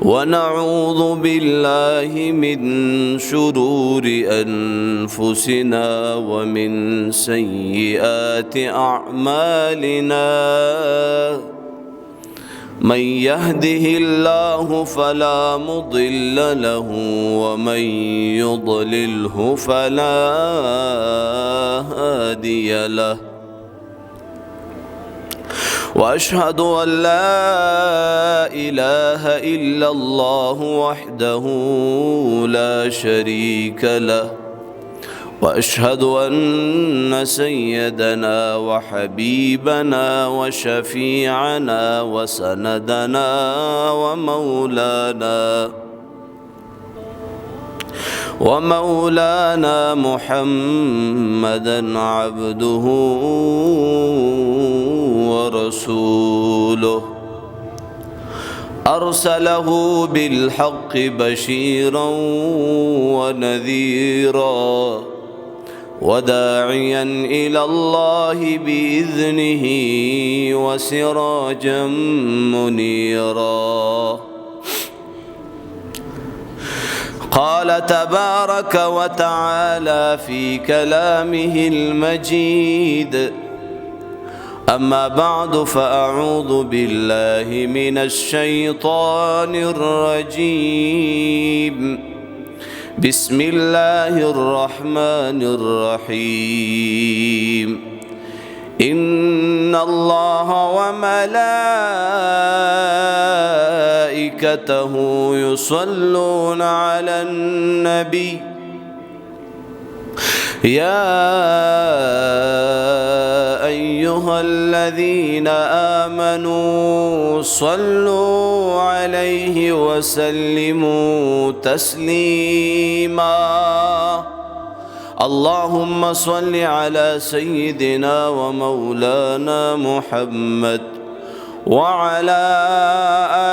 ونعوذ بالله من شرور أنفسنا ومن سيئات أعمالنا من يهده الله فلا مضل له ومن يضلله فلا هادي له وأشهد أن لا إله إلا الله وحده لا شريك له وأشهد أن سيدنا وحبيبنا وشفيعنا وسندنا ومولانا محمدا عبده ورسوله أرسله بالحق بشيرا ونذيرا وداعيا إلى الله بإذنه وسراجا منيرا قال تبارك وتعالى في كلامه المجيد أما بعد فأعوذ بالله من الشيطان الرجيم بسم الله الرحمن الرحيم إن الله وملائكته يصلون على النبي يا أيها الذين آمنوا صلوا عليه وسلموا تسليما اللهم صل على سيدنا ومولانا محمد وعلى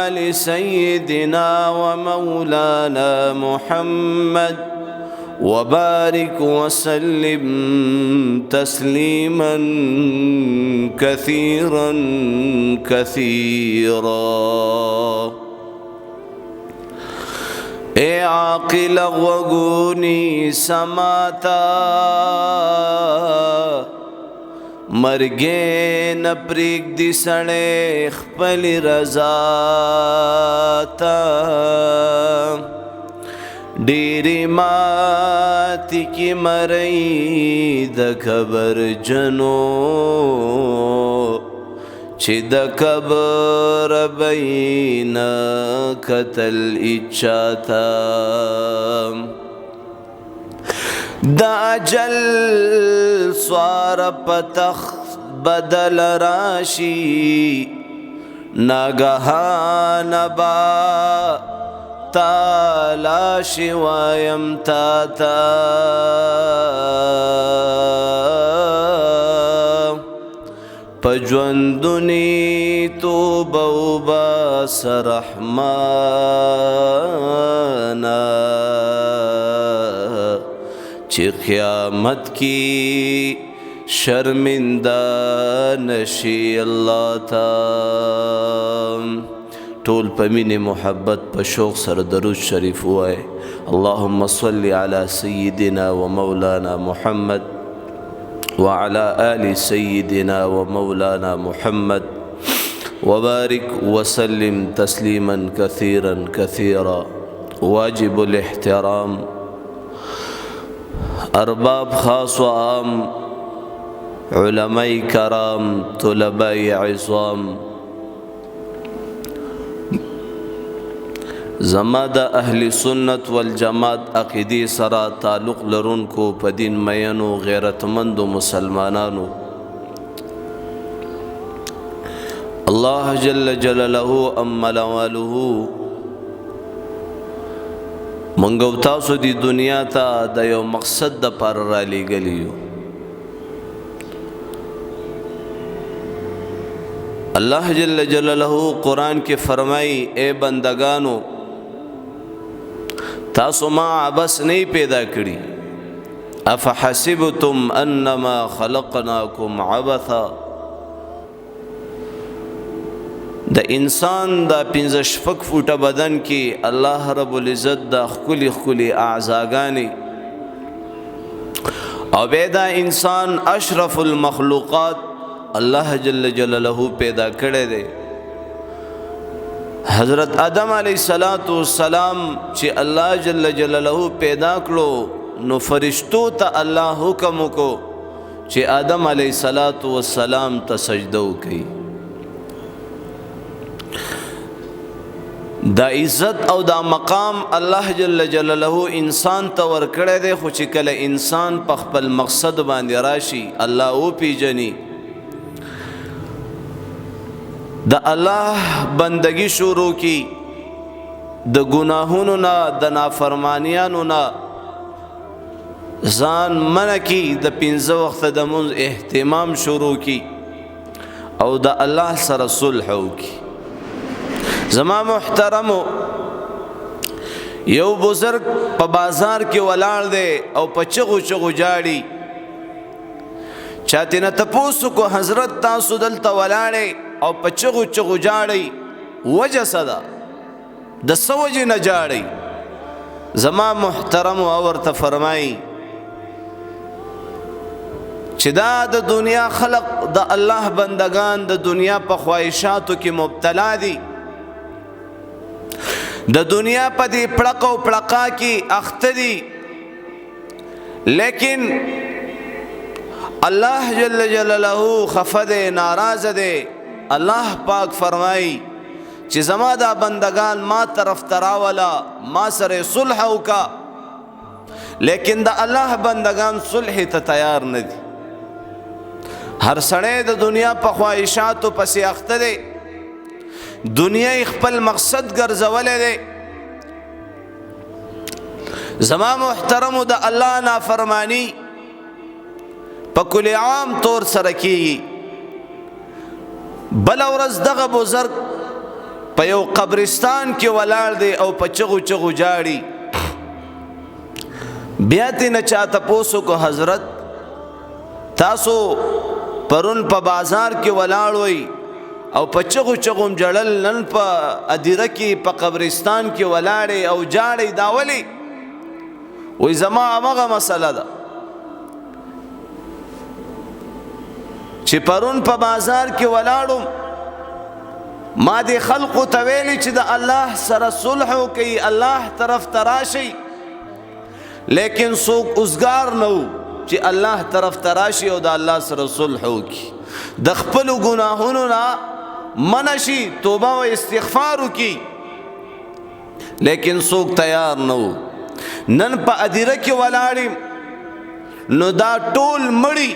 آل سيدنا ومولانا محمد وبارك وسلم تسليما كثيرا كثيرا اے عاقل غوگونی سماتا مرگے نپریک دی سڑے خپل رضاتا ډېرې ماتې کې مرۍ د کبر جنو چې د کبر بین کتل اچاتا د اجل سوار پتخ بدل راشي ناګهان با تالا شوایم تاتا پجوندنی تو بوبا سرحمانا چی قیامت کی شرمندہ نشی اللہ تا طول پمین محبت پشوق سر درود شریف ہوئے اللهم صل على سيدنا ومولانا محمد وعلى آل سيدنا ومولانا محمد وبارك وسلم تسليما كثيرا كثيرا واجب الاحترام ارباب خاص وعام علماء کرام طلباء عظام زما د اهل سنت والجماعت عقیدی سره تعلق لرونکو په دین مینو غیرتمندو مسلمانانو الله جل جلاله امل والله منګو تاسو دی دنیا ته د یو مقصد د پر را لګلیو الله جل جلاله قرآن کې فرمای اے بندگانو تاسو ما عبس نہیں پیدا کری افحسبتم انما خلقناکم عبثا د انسان د 15 فوټه بدن کې الله رب العزت د خولي خولي اعضاګانی او بيدا انسان اشرف المخلوقات الله جل جلاله پیدا کړی دی. حضرت آدم علیہ السلام چې الله جل جلاله پیدا کړو نو فرشتو ته الله حکم وکړو چې آدم علیہ السلام ته سجده وکړي. دا عزت او دا مقام الله جل جلاله انسان ته ورکړی دی، خو چې کله انسان په خپل مقصد باندې راشي الله او پیژني د الله بندگی شروع کی، د گناهونو نه د نافرمانیانو نه ځان منع کی، د 15 وخت د منځ اهتمام شروع کی او د الله سره صلح وکي. زما محترمو، یو بزرگ په بازار کې ولاړ دی او په چغو چغو جاړي. چاته نه تاسو کو حضرت تاسو دلته ولاړې او په چغو چغو جاړي، وجه صدا د سوجه نه جاړي. زما محترم او ورته فرمایي چې دا د دنیا خلق د الله بندگان د دنیا په خواهشاتو کې مبتلا دي، د دنیا په دې پړقو پړقا کې اخته دي، لیکن الله جل جلاله خفه ناراض دي. الله پاک فرمای چې زما دا بندگان ما طرف تراولا، ما سره صلح وکا، لیکن دا الله بندگان صلح ته تیار نه دي. هر سړی د دنیا په خواهشاتو پسې اخته دی، دنیا خپل مقصد ګرځولې دی. زما محترمو، د الله نافرمانی په کل عام طور سره کیږي. بل ورځ دغه بزرگ په یو قبرستان کې ولاړ دی او په چغو چغو جاړي. بیا تی نه چاته پوسو کو حضرت تاسو پرون په بازار کې ولاړ وئ او په چغو چغو جړل، نن په ادیره کې په قبرستان کې ولاړې او جاړې، دا ولی؟ وی زما هغه مسله ده چې پرون په بازار کې ولاړم، ما دې خلقو ته ویلي چې د الله سره صلح وکړي، الله طرف ته راشي، لیکن څوک اوزګار نه و چې الله طرف ته راشي او د الله سره صلح وکړي، د خپلو ګناهونو نه منع شي، توبه او استغفار وکړي، لیکن څوک تیار نه و. نن په ادیره کې ولاړم نو دا ټول مړي،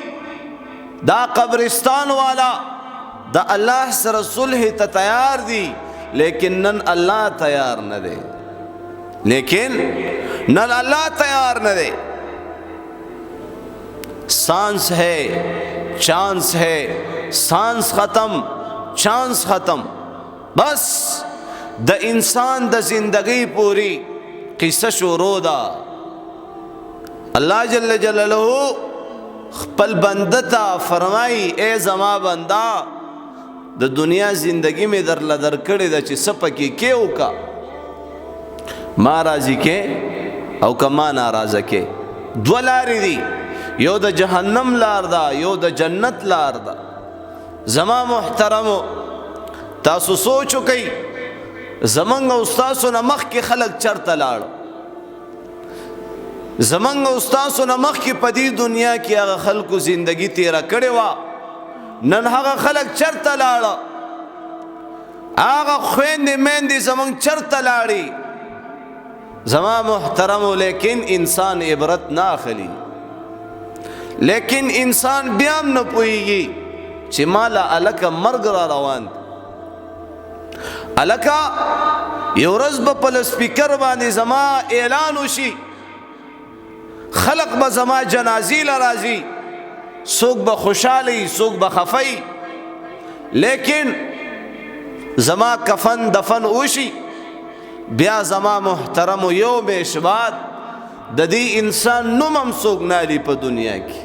دا قبرستان والا دا الله سره صلح ته تیار دي، لیکن نن الله تیار نه دی، सांस है चांस है, सांस ختم چانس ختم. بس د انسان د زندگی پوری قصه شروع ده. الله جل جلاله خپل بنده ته فرمایي اے زما بندا، د دنیا زندگی می در لدر کړی د چې سپکی کې وکا، ما راضی کې او کما ناراضه کې. دو لارې دي، یو د جهنم لار ده، یو د جنت لار ده. زما محترمو، تاسو سوچو کوي زمنګ استادو نه مخ کې خلق چرته لاړ، زمنګ استادو نه مخ کې په دې دنیا کې هغه خلکو زندگی تیرا کړې وا، نن هغه خلق چرته لاړ، هغه خويندې مېندې زمنګ چرته لاړې. زما محترمو، لیکن انسان عبرت نه اخلي، لیکن انسان بیا هم نه پوهیږي چې مالا الکه مرګ را روان دی. الکه یو ورځ به په سپیکر باندې زما اعلان وشي، خلق به زما جنازې له راځي، څوک به خوشحالي څوک به خفي، لیکن زما کفن دفن وشي، بیا زما محترم یو میشبات د دې انسان نوم هم څوک نالي په دنیا کې،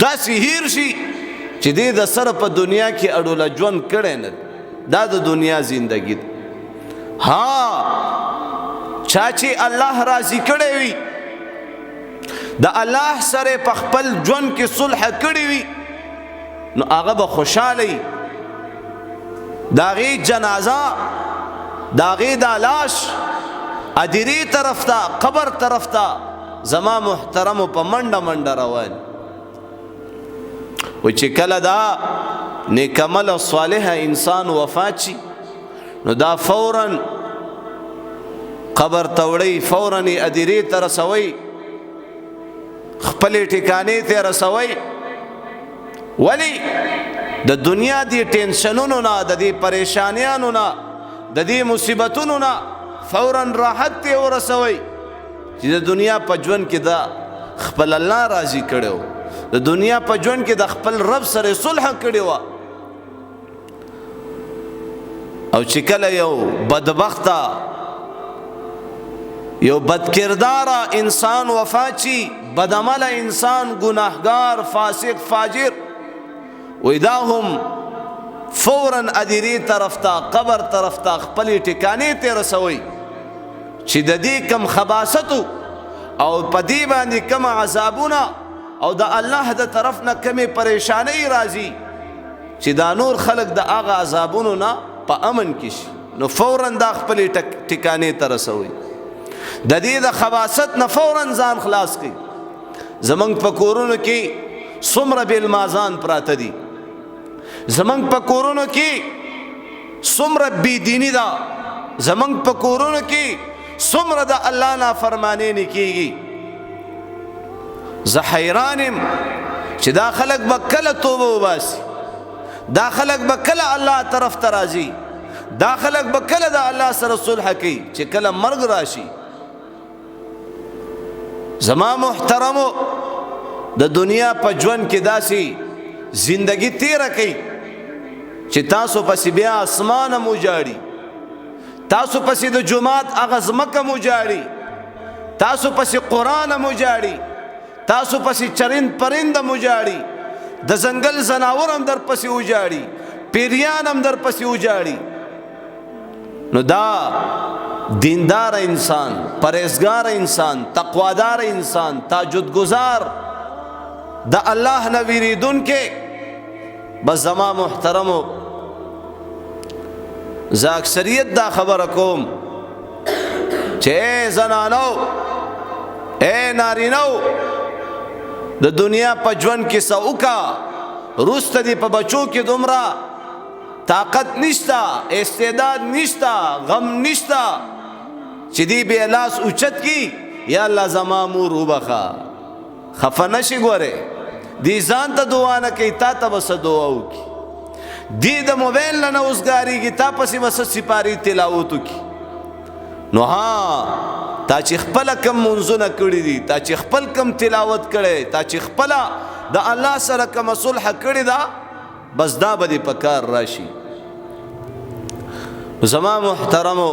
داسې هیر شي چې دې د سره په دنیا کې اډوله ژوند کړی نه، دا د دنیا زندگی ده. ها چا چې الله راضي کړی وي د الله سره په خپل ژوند کې صلح کړی وي نو هغه به خوشاله وي. د هغې جنازه د هغې دا لاش ادیرې طرف ته قبر طرف ته زما محترمو په منډه منډه روان و چې کله دا نیکمل صالح انسان وفات شي نو دا فوراً قبر توړی فوراً ادیرې ته رسوي خپلې ټکانې ته رسوي. ولی د دنیا دی ټینشنونو نه د دې پریشانیانو نه د دې مصیبتونو نه فوراً راحت ته ورسوي چې د دنیا په ژوند کې دا خپل الله راضي کړو د دنیا په ژوند کې د خپل رب سره صلح کړی و. او چې کله یو بدبخته یو بدکرداره انسان وفات شي بدعمله انسان ګناهګار فاسق فاجر وی دا هم فوراً ادیرې طرف ته قبر طرف ته خپلې ټکانې ته رسوي چې د دې کم خباستو او په دې باندې کم عذابونه او د الله د طرف نه کمې پریشانۍ راځي چې دا نور خلق د هغه عذابونو نه په امن کې شي نو فوراً دا خپلې ټکانې ته رسوي د دې د خباست نه فوراً ځان خلاص کړي. زمونږ په کورونو کې څومره بېلمازان پراته دي زمونږ په کورونو کې څومره بېدیني ده زمونږ په کورونو کې څومره د الله نافرماني نه کېږي. زه حیران یم چې دا خلک به کله توبه وباسي دا خلک به کله الله طرف ته راځي دا خلک به کله د الله سره صلح کوي چې کله مرګ راشي. زما محترمو د دنیا په ژوند کې داسې زندگی تیره کوي چې تاسو پسې بیا اسمانه مو جاړي تاسو پسې د جماعت هغه ځمکه مو جاړي تاسو پسې قرآن مو جاړي تاسو پسې چرند پرند مو جاړي د ځنګل ځناور هم در پسې وجاړي پیریان هم در پسې وجاړي. نو دا دیندار انسان پرهیزګار انسان تقوادار انسان تهجد گزار د الله نه ویریدونکی بس زما محترمو زه اکثریت دا خبره کوم چې ای زنانو ای نارینو د دنیا په ژوند کې څه وکړه وروسته دې په بچو کې دومره طاقت نشته استعداد نشته غم نشته چې دی به لاس اوچت کی یا الله زما مور وبخه خفه نشي ګوره دی ځان ته دعا نه کوي تا ته بس دعا وکي دی د موبایل نه اوسګاریږي تا پسې بس سپاری تلاوت وکي. نو ها تا چې خپل کم منځونه کړی دي تا چې خپل کم تلاوت کړي تا چې خپل د الله سره کم صلح کړی دا بس دا به دې په کار راشي. زما محترمو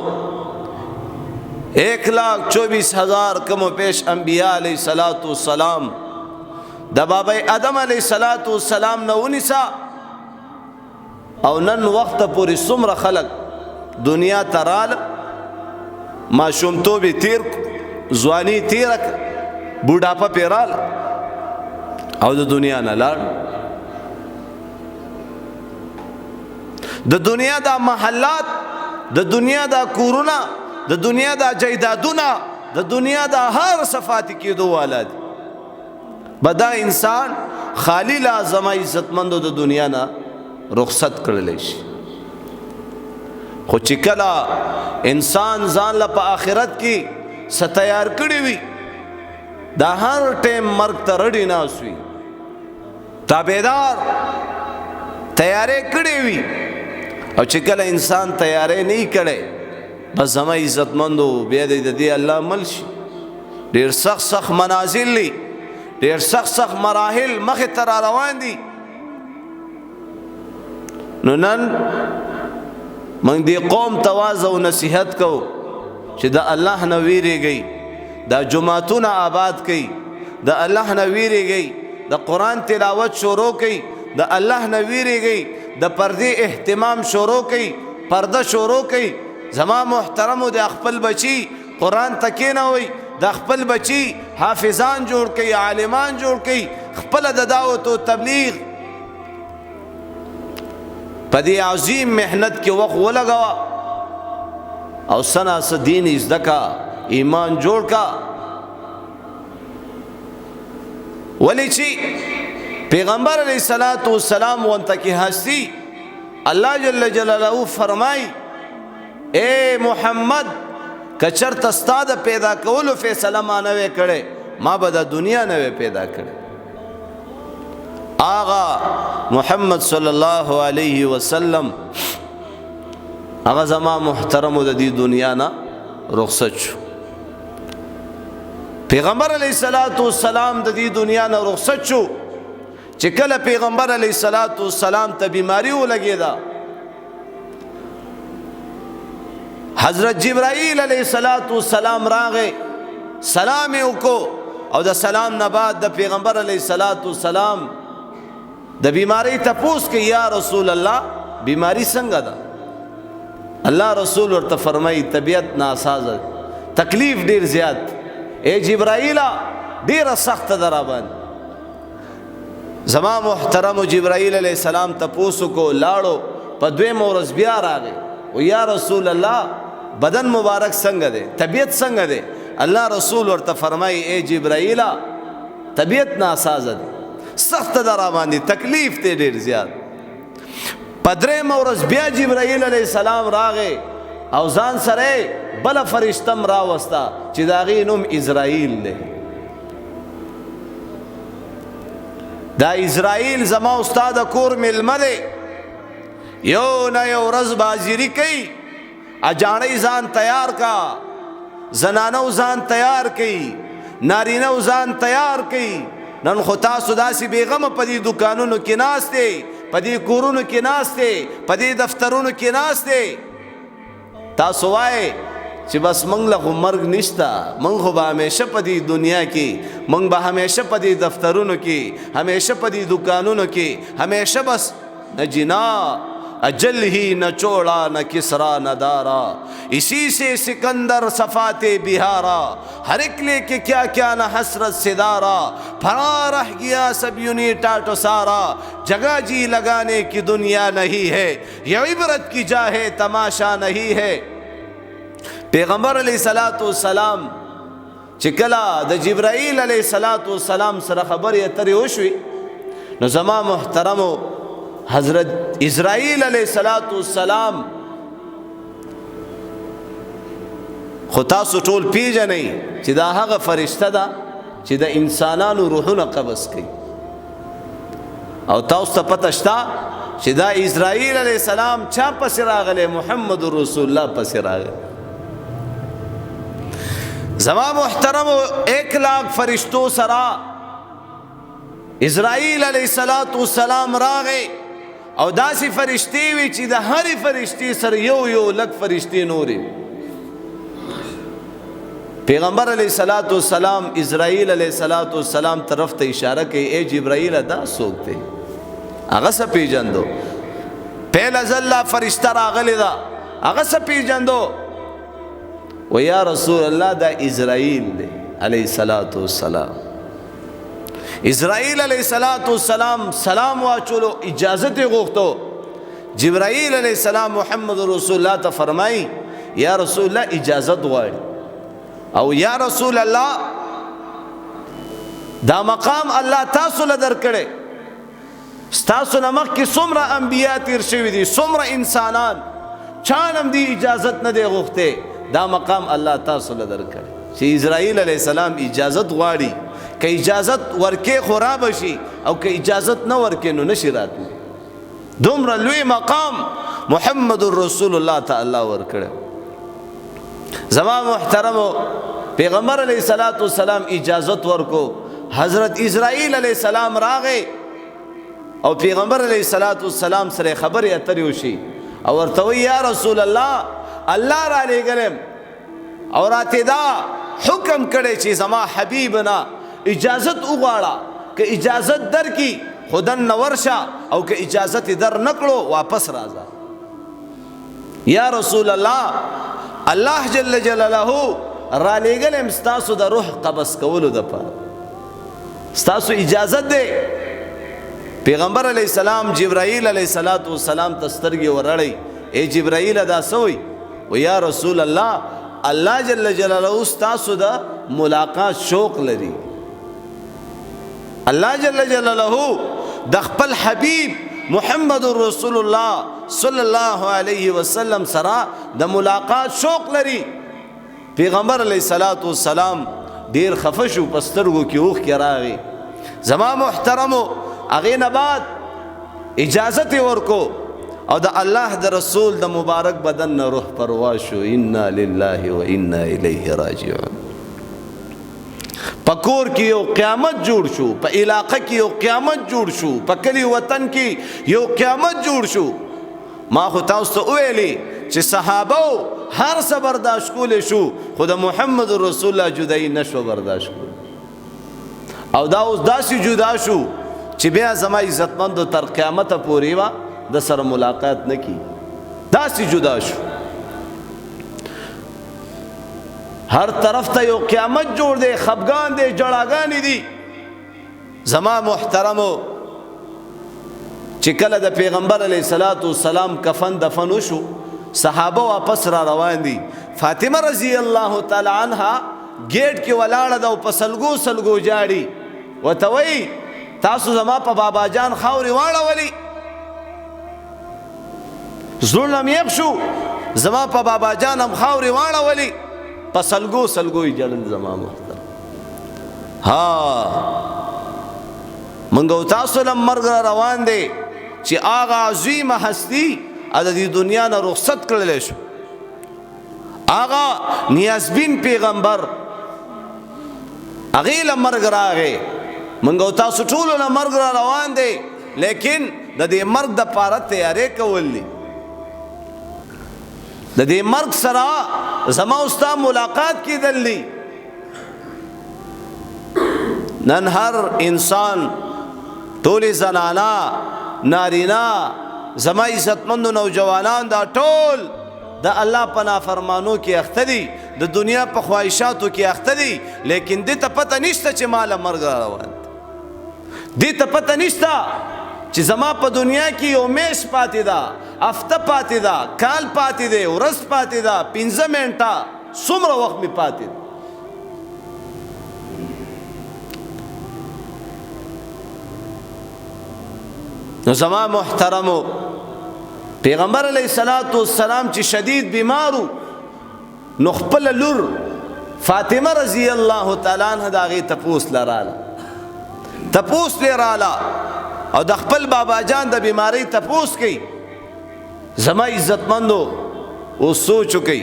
1,24,000 کم و پیش انبیاء علیہ السلام دا بابا آدم علیہ السلام نونیسا او نن وقت پوری سمر خلق دنیا ترال ما شمتو بی تیر زوانی تیرک بوډاپا پیرال او د دنیا نه لاړ. د دنیا دا محلات د دنیا دا کورونه د دنیا دا جیدادونه د دنیا دا هر صفات کېدو والا دي بدا انسان خالی لازم عزتمندو د دنیا نه رخصت کړلی شي. خو چې کله انسان ځان له په آخرت کې څه تیار کړی وي دا هر ټیم مرګ ته رډي ناست وي تابعدار تیارې کړی وي او چې کله انسان تیارې نه کړي بس زما عزتمندو بیا د دې الله مل شي. ډېر سخت سخت منازل دي ډېر سخت سخت مراحل مخې ته را روان دي. نو نن موږ دې قوم ته واعظ او نصیحت کوو چې د الله نه ویریږئ دا جماعتونه آباد کړئ د الله نه ویریږئ د قرآن تلاوت شروع کړئ د الله نه ویریږئ د پردې اهتمام شروع کړئ پرده شروع کوي زما محترمو د خپل بچي قرآن تکې نه وي د خپل بچي حافظان جوړ کوي عالمان جوړ کوي خپل د دعوت او تبلیغ په دې عظیم محنت کې وخت ولګوا او سنا س دین زدکا ایمان جوړ کا ولی چې پیغمبر علیہ الصلوۃ والسلام وانت کی ہستی اللہ جل جلالہ فرمائی اے محمد کچر تستاد پیدا کولو فیصله ما نوے کړي ما به د دنیا نوے پیدا کړي آغا محمد صلی الله علیه وسلم هغه زما محترم د دې دنیا نه رخصت شو پیغمبر علیہ الصلوۃ والسلام د دې دنیا نه رخصت شو چې کله پیغمبر علیہ الصلوۃ والسلام ته بیماری ولګیدا حضرت جبرائیل علیہ الصلوۃ والسلام راغه سلام وکړو او د سلام نه بعد د پیغمبر علیہ الصلوۃ والسلام د بیماری تپوس کې یا رسول الله بیماری څنګه ده الله رسول ورته فرمایي طبیعت ناساز تکلیف ډیر زیات اے جبرائیل ډیر سخت درابن زما محترم جبرائیل علیہ السلام تپوس کو لاړو په دویم ورځ بیا راغی او یا رسول الله بدن مبارک څنګه ده طبیعت څنګه ده الله رسول ورته فرمایي اے جبرائیل طبیعت ناساز ده سخت درا باندې تکلیف ته ډیر زیات پدرې مورز بیا جبرائیل علیہ السلام راغه او ځان سره بل فرشتم راوستا چې داغي نوم اسرائیل دی دا اسرائیل زما استاد کور ملمه دی یو نه یو ورځ بازیری کوي اجانې ځان تیار کا زنانو ځان تیار کړي نارینه ځان تیار کړي نن خو تاسو داسې بیغم په دې دکانونو کې ناشته په دې کورونو کې ناشته په دې دفترونو کې ناشته تاسو وای چې بس موږ له مرګ نشتا موږ خو به همیشه په دې دنیا کې موږ به همیشه په دې دفترونو کې همیشه په دې دکانونو کې همیشه بس نه جنا اجل ہی نہ چوڑا نہ کسرا نہ دارا اسی سے سکندر صفات بہارا ہر ایک لے کے کیا کیا نہ حسرت سے دارا پھرا رہ گیا سب یونی ٹاٹو سارا جگہ جی لگانے کی دنیا نہیں ہے یہ عبرت کی جا ہے تماشا نہیں ہے پیغمبر علیہ الصلوۃ والسلام چکلا د جبرائیل علیہ الصلوۃ والسلام سره خبر اترې وشوي نو زما محترمو حضرت اسرائیل علیہ الصلوۃ والسلام خو تاسو ټول پیژنئ چې دا هغه فرشته ده چې د انسانانو روحونه قبض کوي او تاسو ته پته شته چې دا اسرائیل علیہ السلام چا پسې راغلی محمد رسول الله پسې راغلی زما محترم 1,00,000 فرشتو سرا اسرائیل علیہ الصلوۃ والسلام راغی او داسې فرشتي وي چې د هرې فرشتي سره یو یو لک فرشتي نوري پیغمبر علیہ الصلوۃ والسلام اسرائیل علیہ الصلوۃ والسلام طرف ته اشاره کوي اے جبرائیل دا څوک دی هغه څه پیژندو پهلا ځل فرشتہ راغلی دا هغه څه پیژندو و یا رسول الله دا اسرائیل دی علیہ الصلوۃ والسلام اسرائیل علیہ الصلوۃ والسلام سلام واچولو اجازت غوښتو جبرائیل علیہ السلام محمد رسول الله ته فرمای یا رسول الله اجازت غواړي او یا رسول الله دا مقام الله تاسو له درکړي تاسو نمک کې څومره انبیا تیر شوی دي څومره انسانان چانم دی اجازت نه دی غوښته دا مقام الله تاسو له درکړي چې اسرائیل علیہ السلام اجازت غواړي که اجازت ورکه خراب شي او که اجازت نه ورکه نو نشي راتلی دومره لوی مقام محمد رسول الله تعالی ورکړه زما محترم پیغمبر علیہ الصلوۃ والسلام اجازت ورکو حضرت اسرائیل علیہ السلام راغه او پیغمبر علیہ الصلوۃ والسلام سره خبرې اترې وشي او ورته یا رسول الله الله را لګلم او راته دا حکم کړي چې زما حبیبنا اجازت وغواړه که اجازت در کی خودن ورشا او که اجازت در نکړو واپس راځه یا رسول الله الله جل جلاله را لېږلم ستاسو د روح قبض کولو دپاره، ستاسو اجازت دی. پیغمبر علیہ السلام جبرائیل علیہ السلام ته سترګې ورړی، اے جبرائیل دا څه وایي؟ و یا رسول الله الله جل جلاله ستاسو د ملاقات شوق لري. الله جل جلاله د خپل حبیب محمد رسول الله صلی الله علیه وسلم سره د ملاقات شوق لري. پیغمبر علیہ السلام ډیر خفه شو، په سترګو کې اوښکې راغی. زما محترمو هغې نه بعد اجازت یې ورکو او د الله د رسول د مبارک بدن نه روح پرواز شو. انا لله و انا الیه راجعون. په کور کې یو قیامت جوړ شو، په علاقه کې یو قیامت جوړ شو، په کلی وطن کې یو قیامت جوړ شو. ما خو تاسو ته ویلي چې صحابه هر څه برداشت کولی شو، خو د محمد رسول الله جدایي نشو برداشت کولی. او دا اوس داسې جدا شو چې بیا زما عزتمندو تر قیامته پورې به د سره ملاقات نه کی. داسې جدا شو، هر طرف ته یو قیامت جوړ دی، خفګان دی، جړاګانې دي. زما محترمو چې کله د پیغمبر علیه السلام کفن دفن وشو، صحابه واپس را روان دي. فاطمه رضی الله تعالی عنها گیټ کې ولاړه ده او په سلګو سلګو جاړي، ورته وایي تاسو زما په بابا جان خاورې واړولې. زړونه مې یخ شو، زما په بابا جان هم خاورې واړولې، په سلګو سلګو یې جړل. زما محترم موږ او تاسو له مرګ را روان دی چې هغه عظیمه هستي د دې دنیا نه رخصت کړلی شو. هغه نیازبین پیغمبر هغې له مرګ راغی. موږ او تاسو ټولو له مرګ را روان دی، لیکن د دې مرګ دپاره تیارې کول دي. د دې مرګ سره زما او ستا ملاقات کېدل دي. نن هر انسان، ټولې زنانا نارینا، زما عزتمندو نوجوانان، دا ټول د الله په نافرمانو کې اخته دي، د دنیا په خواهشاتو کې اخته دي. لیکن دې ته پته نشته چې ما له مرګ را روان دي. دې ته پته نشته چې زما په دنیا کې یو میاشت پاتې ده، هفته پاتې ده، کال پاتې دی، ورځ پاتې ده، 15 منټه، څومره وخت مې پاتې ده. نو زما محترمو پیغمبر علیہ السلام چې شدید بیمارو، نو خپل لور فاطمه رضی الله تعالی عنها د هغې تپوس لراله او د خپل بابا جان د بیماری تپوس کوي. زما عزتمندو اوس سوچ وکئ،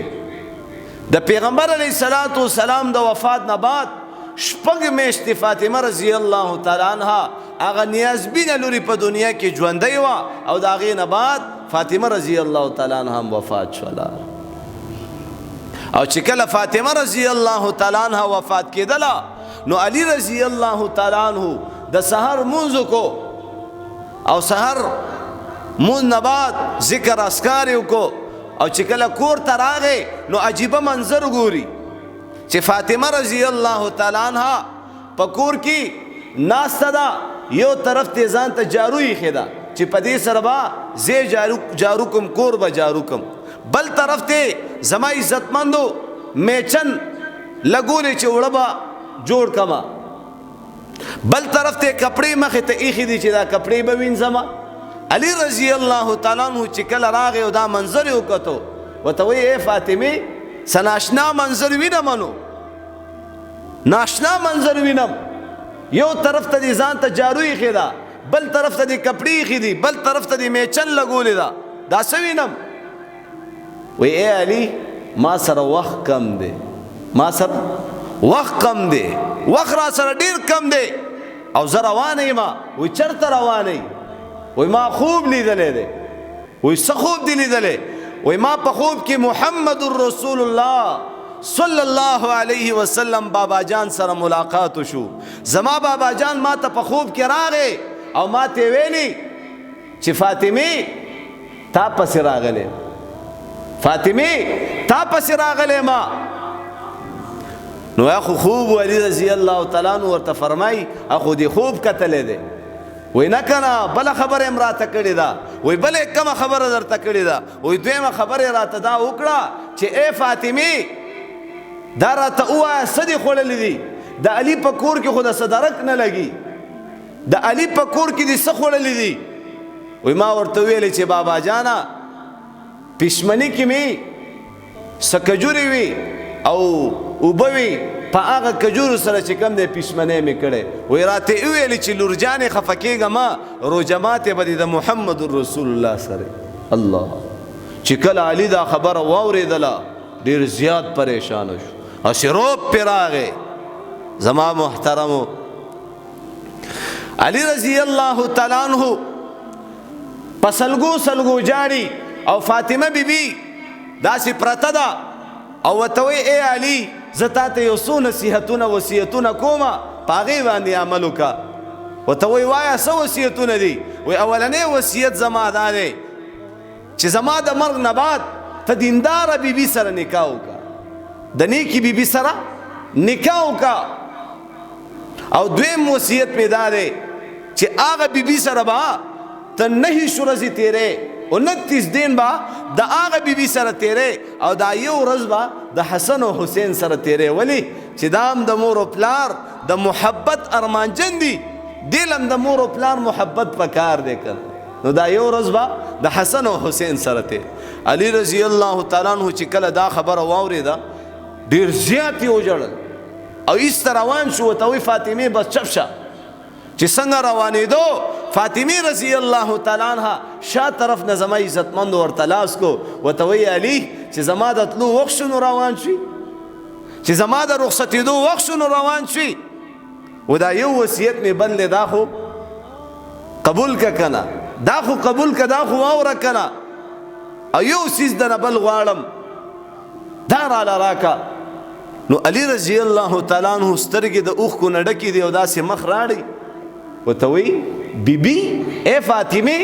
د پیغمبر علیہ السلام د وفات نه بعد 6 میاشتې فاطمه رضی الله تعالی عنها هغه نیازبینه لوري په دنیا کې ژوندۍ وه، او د هغې نه بعد فاطمه رضی الله تعالی عنها هم وفات شوله. او چې کله فاطمه رضی الله تعالی عنها وفات کېدله، نو علی رضی الله تعالی عنه د سحر مونځ وکړو، او سحر مونځ نه بعد ذکر اذکار یې وکړو. او چې کله کور ته راغی، نو عجیبه منظر ګوري چې فاطمه رضی الله تعالی عنها په کور کې ناسته ده، یو طرف ته ځان ته جارو ایښې ده چې په دې سره به زه جارو کوم، کور به جارو کوم. بل طرف ته زما عزتمندو میچن لګولې چې وړه به جوړ کما. بل طرف ته کپړې مخې ته ایښې دي چې دا کپړې به وینځمه. علی رضی الله تعالی عنہ چې کله راغی او دا منظر یې وکتو، ورته وایي ای فاطمې څه ناشنا منظر وینم، نو ناشنا منظر وینم. یو طرف ته دې ځان ته جارو ایښې ده، بل طرف ته دې کپړې ایښې دي، بل طرف ته دې میچن لګولې ده، دا څه وینم؟ وی ای علی ما سره وخت کم دی، ما سره وخت کم دی، وخت را سره ډیر کم دی، او زه روانه یم. وی چرته روانه یې؟ وی ما خوب لیدلی دی. وی څه خوب دی لیدلی؟ وی ما په خوب کې محمد رسول الله صلی الله علیه وسلم بابا جان سره ملاقات شو. زما بابا جان ما ته په خوب کې راغی او ما ته ویلی چې فاطمه تا پسې راغلی. فاطمه تا پس راغلی ما. نو اخو خوب علی رضی الله تعالی عنہ ورته فرمای اخو دی خوب کتلې ده. وای نه کنه بل خبره امراته کړی دا. وای بل کومه خبره درته کړی دا. وای دویمه خبره راته دا وکړه چې اے فاطمه دا راته وایا سدي خړلې دي د علي په کور کې خود صدرک نه لګي، د علي په کور کې دي څه خړلې دي. وای ما ورته ویلې چې بابا جانا پښمنی کې می سکجوري وي او وبوي په هغه کجورو سره چې کم دی پښمنۍ مې کړی. وای راته ویلې چې لور جانې خفه کېږه ما روجمات به د محمد رسول الله سره. الله چې کله علي دا خبره واورېدله ډېر زیات پریشانه شو، هسې روب پرې راغی. زما محترمو علي رضی الله تعالی عنہ په سلګو سلګو جاړي او فاطمه بیبي داسې پرته ده او ورته وایي اے علي زه تا ته یو څو نصیحتونه وصیتونه کومه په هغې باندې عمل وکړه. ورته وایي وایه څه وصیتونه دي؟ وایي اولنی وصیت زما دا دی چې زما د مرګ نه بعد ته دینداره بیبي سره نکاح وکړه، د نیکي بیبي سره نکاح وکړه. او دویم وصیت مې دا دی چې هغه بیبي سره به ته 9 ورځې تیرې 29 دن با د هغه بیبي سره تیرې او دا یو ورځ به د حسن او حسین سره تیرې. ولی چې دا هم د مور او پلار د محبت ارمانجن دي، دلم د مور او پلار محبت پکار دی کنه. نو دا یو ورځ به د حسن او حسین سره تیرې. علي رضی الله تعالی عنہ چې کله دا خبره واورېده ډېر زیات یې وژړل او ایسته روان شو. ورته وایي فاطمې بس چپ شه. چې څنګه روانېدو فاطمه رضی الله تعالی عنها شا طرف نه زما عزتمند ورته لاس کو. ورته وایي علي چې زما د تلو وخت شو نو روان شي، چې زما د رخصتېدو وخت شو نو روان شي. و دا یو وصیت مې بل دی دا خو قبول که کنه، دا خو قبول که، دا خو واوره کنه. او یو څیز درنه بل غواړم دا راله راکه. نو علي رضی الله تعالی عنہ سترګې د اوښکو نه ډکې دي او داسې مخ راړي. ورته وایي بیبي اے فاطمه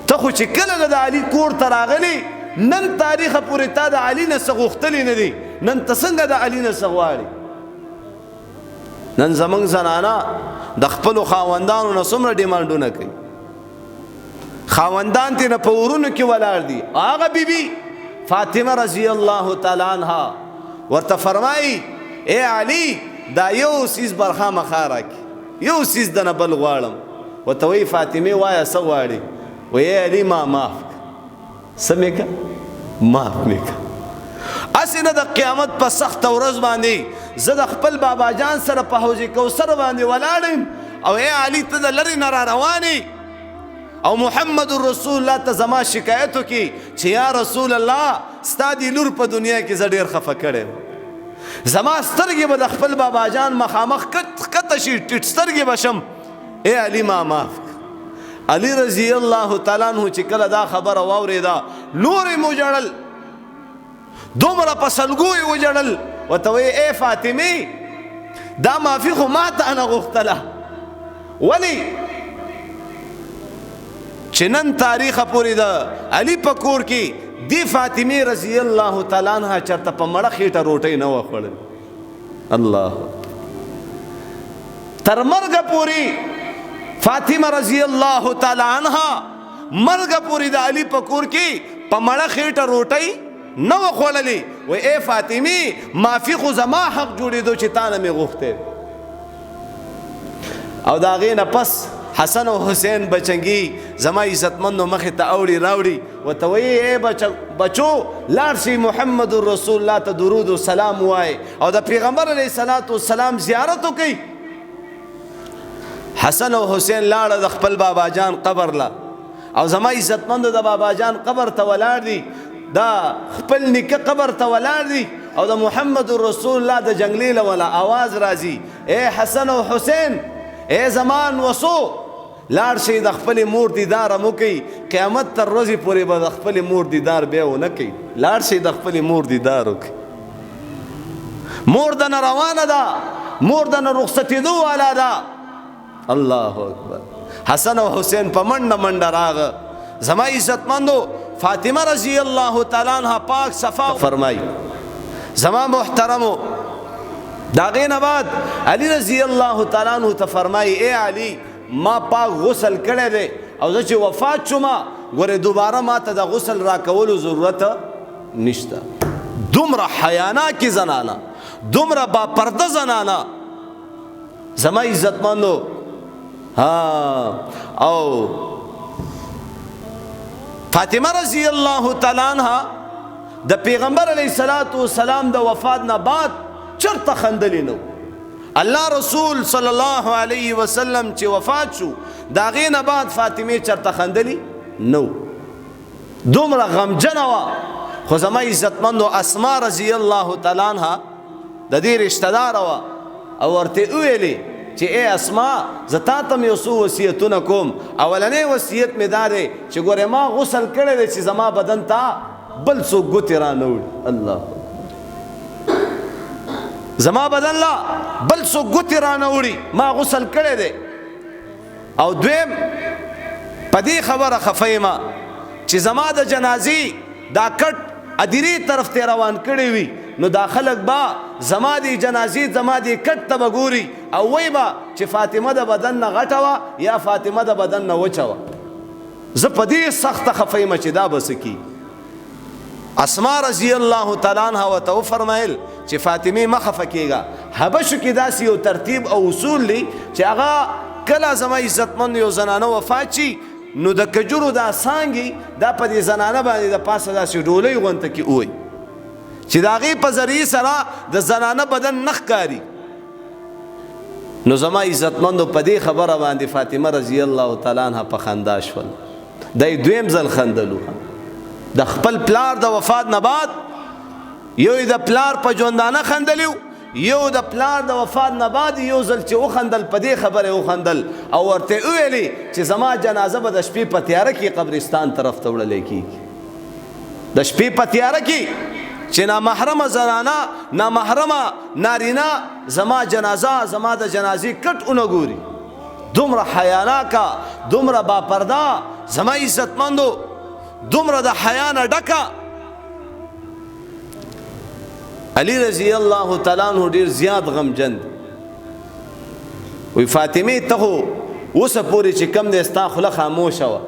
ته خو چې کله د علي کور ته راغلی نن تاریخه پورې تا د علي نه څه غوښتلي نه دي، نن ته څنګه د علي نه څه غواړې؟ نن زمونږ زنانه د خپلو خاوندانو نه څومره ډیمانډونه کوي، خاوندان ترې نه په ورونو کې ولاړ دي. هغه بیبي فاطمه رضی الله تعالی عنها ورته فرمایي اے علي دا یو څیز برخامخا راکړي، یو څیز دنه بل غواړم. ورته وایي فاطمه وایه څه غواړې؟ وایي علي ما معاف کړه. څه مې کړه؟ معاف مې کړه. هسې نه د قیامت په سخته ورځ باندې زه د خپل بابا جان سره په حوض کوثر باندې ولاړ یم او اے علي ته د لرې نه را روانې او محمد رسول الله ته زما شکایت وکړي چې یا رسول الله ستا دې لور په دنیا کې زه ډېر خفه کړی زما سترګې به د خپل بابا جان مخامخ کته شي ټیټ سترګې به شم. اے علي ما معاف کړه. علي رضی الله تعالی عنہ چې کله دا خبره واورېده نور یې وژړل، دومره په سلګو یې وژړل. ورته وایي اے فاطمه دا معافي خو ما ته نه غوښتله. ولې چې نن تاریخه پورې د علي په کور کې دی فاطمه رضی الله تعالی عنها چرته په مړه خېټه روټۍ نه وه خوړلې. الله تر مرګه پورې فاطمه رضی الله تعالی عنها مرګه پورې د علي په کور کې په مړه خېټه روټۍ نه وه خوړلې. وایي اے فاطمه معافي خو زما حق جوړېدو چې تا نه مې غوښتې. او د هغې نه پس حسن او حسین بچنګي زما عزتمندو مخې ته اوړي راوړي. ورته وایي اے بچو لاړ شئ محمد رسول الله ته درود و سلام وایي او د پیغمبر علیه الصلاة والسلام زیارت وکړئ. حسن او حسین لاړه د خپل بابا جان قبر له او زما عزتمندو د بابا جان قبر ته ولاړ دي، دا خپل نیکه قبر ته ولاړ دي او د محمد رسول الله د جنګلې له ولا आवाज راځي اے حسن او حسین اے زمان وسو لاړ شئ د خپل مور دیدار مو کوي. قیامت تر ورځې پورې به د خپل مور دیدار بیا ونه کوي. لاړ شئ د خپل مور دیدار وکړئ. مور دنه روانه ده، مور دنه رخصتېدو والا ده. الله اکبر. حسن او حسین په منډه منډه راغه. زما عزتمندو فاطمه رضی الله تعالی عنها پاک صفا فرمائی. زما محترمو داغین بعد علی رضی الله تعالی عنہ ته فرمائی اے علی ما پاک غسل کړی دی او زه چې وفات شوم ګوره دوباره ما ته د غسل راکولو ضرورت نشته. دومره حیاناکې زنانه، دومره با پرده زنانه زما عزتمندو. او فاطمه رضی الله تعالی عنها د پیغمبر علیه الصلاۃ والسلام د وفات نه بعد چرته خندلی نو. الله رسول صلی الله علیه وسلم چې وفات شو دا غې نه بعد فاطمه چرته خندلی نو، دومره غمجنه وه. خو زما عزتمندو اسماء رضی الله تعالی عنها د دې رشته داره وه او ورته وویلې چې ای اسماء زه تا ته مې یو څو وصیتونه کوم. اولنی وصیت مې دا دی چې ګورې ما غسل کړی دی چې زما بدن ته بل څوک ګوتې رانه وړي. الله زما بدن لا بل څوک ګوتې رانه وړي، ما غسل کړی دی. او دویم په دې خبره خفه یم چې زما د جنازې دا کټ ادیرې طرف ته روان کړی وي نو دا خلک با زما دی جنازې زما دی کټ ته به ګوري او وایي به چې فاطمه د بدن نه غټه وه یا فاطمه د بدن نه وچه وه. زه په دې سخته خفه یم چې دا به څه کي. اسماء رضی الله تعالی عنها ورته وفرمایل چې فاطمه مه خفه کېږه. حبشو کې داسې یو ترتیب او اصول دی چې هغه کله زما عزتمند یو زنانه وفات شي نو د کجورو دا څانګې دا په دې زنانه باندې د پاسه داسې ډولۍ غونته کې ووي چې د هغې په ذریعې سره د زنانه بدن نه ښکاري. نو زما عزتمندو په دې خبره باندې فاطمه رضی الله تعالی عنها په خندا شول. دی دویم ځل خندلو. د خپل پلار د وفات نه بعد یو د پلار په ژوندانه خندلیو، یو د پلار د وفات نه بعد یو ځل چې وخندل په دې خبره وخندل او ورته وویلې چې زما جنازه به د شپې په تیاره کې قبرستان طرف ته وړلی کېږي. د شپې په تیاره کې چې نامحرمه زنانه نامحرمه نارینه زما جنازه زما د جنازې کټ ونه ګوري. دومره حیاناکه، دومره باپرده زما عزتمندو، دومره د حیا نه ډکه. علی رضی الله تعالی عنہ ډیر زیات غمجن دی. وی فاطمه ته خو اوسه پورې چې کم دی ستا خوله خاموشه وه.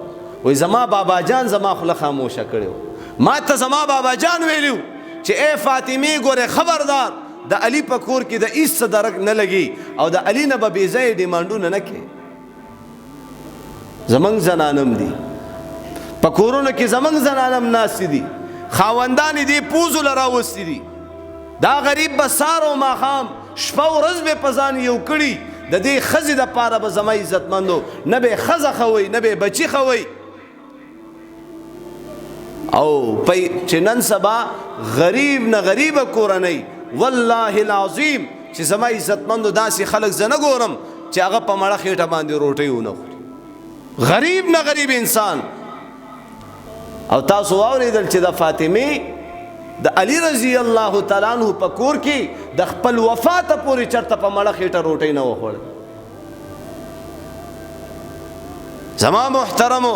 وی زما بابا جان زما خوله خاموشه کړې وه. ما ته زما بابا جان ویلو چې ای فاطمه ګوره خبردار د علی په کور کې د هیڅ څه درک نه لګي او د علی نه به بې ځایه ډیمانډونه نه کوې. زمونږ زنانم دي په کورونو کې، زمونږ زنانم ناستې دي، خاوندان یې دې پوزو له راوستي دي. دا غریب به سهار او ماښام شپه ورځ به په ځان یو کړي د دې ښځې دپاره به زما عزتمندو نه به یې ښځه ښوئ نه به یې بچي ښوئ. او چې نن سبا غریب نه غریبه کورنۍ والله العظیم چې زما عزتمندو داسې خلک زه نه ګورم چې هغه په مړه خېټه باندې روټۍ ونه خوري. غریب نه غریب انسان. او تاسو واورېدل چې د فاطمه د علی رضی الله تعالی عنہ په کور کې د خپل وفاته پورې چرته په مړه خېټه روټۍ نه وخوړه. زما محترمو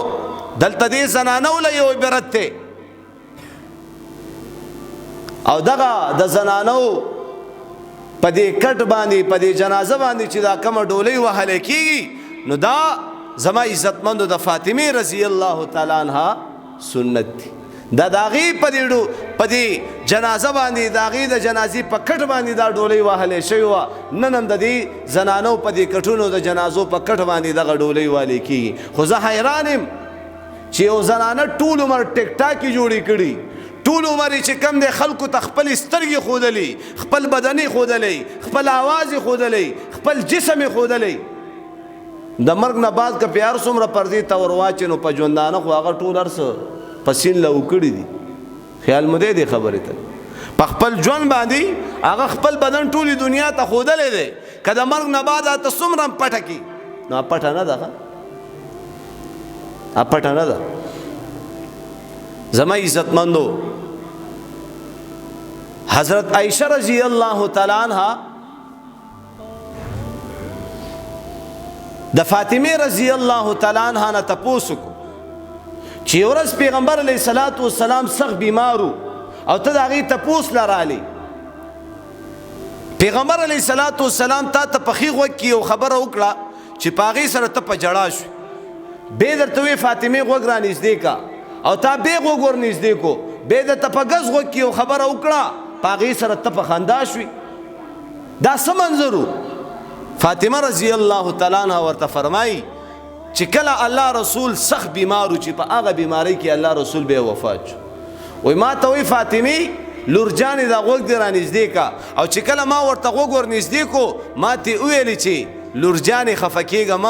دلته دې زنانو له یو عبرت دی او دغه د زنانو په دې کټ باندې په دې جنازه باندې چې دا کومه ډولۍ وهلی کېږي نو دا زما عزتمندو د فاطمه رضی الله تعالی عنها سنت دی. دا د هغې په دې جنازه باندې د هغې د جنازې په کټ باندې دا ډولۍ وهلی شوې وه. نن هم د دې زنانو په دې کټونو د جنازو په کټ باندې دغه ډولۍ والې کېږي. خو زه حیران یم چې یو زنانه ټول عمر ټیک ټاکې جوړې کړي، ټول عمر چې کم دی خلکو ته خپل سترګې ښودلی، خپل بدن یې ښودلی، خپل آواز یې ښودلی، خپل جسم یې ښودلی. د مرګ نه بعد که پیار څومره پردې ته ور واچې نو په ژوندانه خو هغه ټول هر څه په سین له وکړي دي. خیال مو دی دې خبرې ته. په خپل ژوند باندې هغه خپل بدن ټولې دنیا ته ښودلی دی. که د مرګ نه بعد هلته څومره هم پټه کړي نو پټه نه ده، پټه نه ده. زما عزتمندو حضرت عائشہ رضی الله تعالی عنها د فاطمه رضی الله تعالی عنها نه تپوس کو چې یو ورځ پیغمبر علیه الصلاۃ والسلام سخت بیمارو او ته د هغې تپوس لرالی پیغمبر علیه الصلاۃ والسلام تا ته په ښي غوږ کې یو خبره وکړه چې په هغې سره ته په جړا شوې بیا درته وې فاطمې غوږ را نږدې کا او تا بیا غوږ ور نږدې کو بیا درته په ګز غوږ کې یو خبره وکړه په هغې سره ته په خندا شوې دا څه منظر و فاطمه رضی الله تعالی عنها ورته فرمایي چې کله الله رسول سخت بیمار و چې په هغه بیمارۍ کې الله رسول بیا وفات شو وای ما ته وایي فاطمې لور جانې دا غوږ دې را نږدې کا او چې کله ما ورته غوږ ور نږدې کو ما ته وویلې چې لور جانې خفه کېږم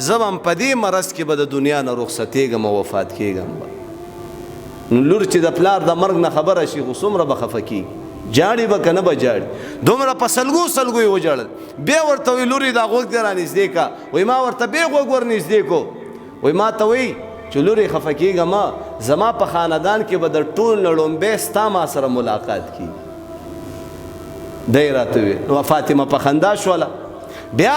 زه به په دې مرض کې به د دنیا نه رخصتېږم او وفات کېږم نو لور چې د پلار د مرګ نه خبره شي خو څومره به خفه کېږي جاړي به که نه به جاړي دومره په سلګو سلګو یې وجړل بیا ورته وایي لورې دا غوږ دې را نږدې کا وایي ما ورته بیا غوږ ور نږدې کو وایي ما ته وایي چې لورې خفه کېږم زما په خاندان کې به د ټول نه لومبی ستا ما سره ملاقات کېږي دی راته وویل نو فاطمه په خندا شوله بیا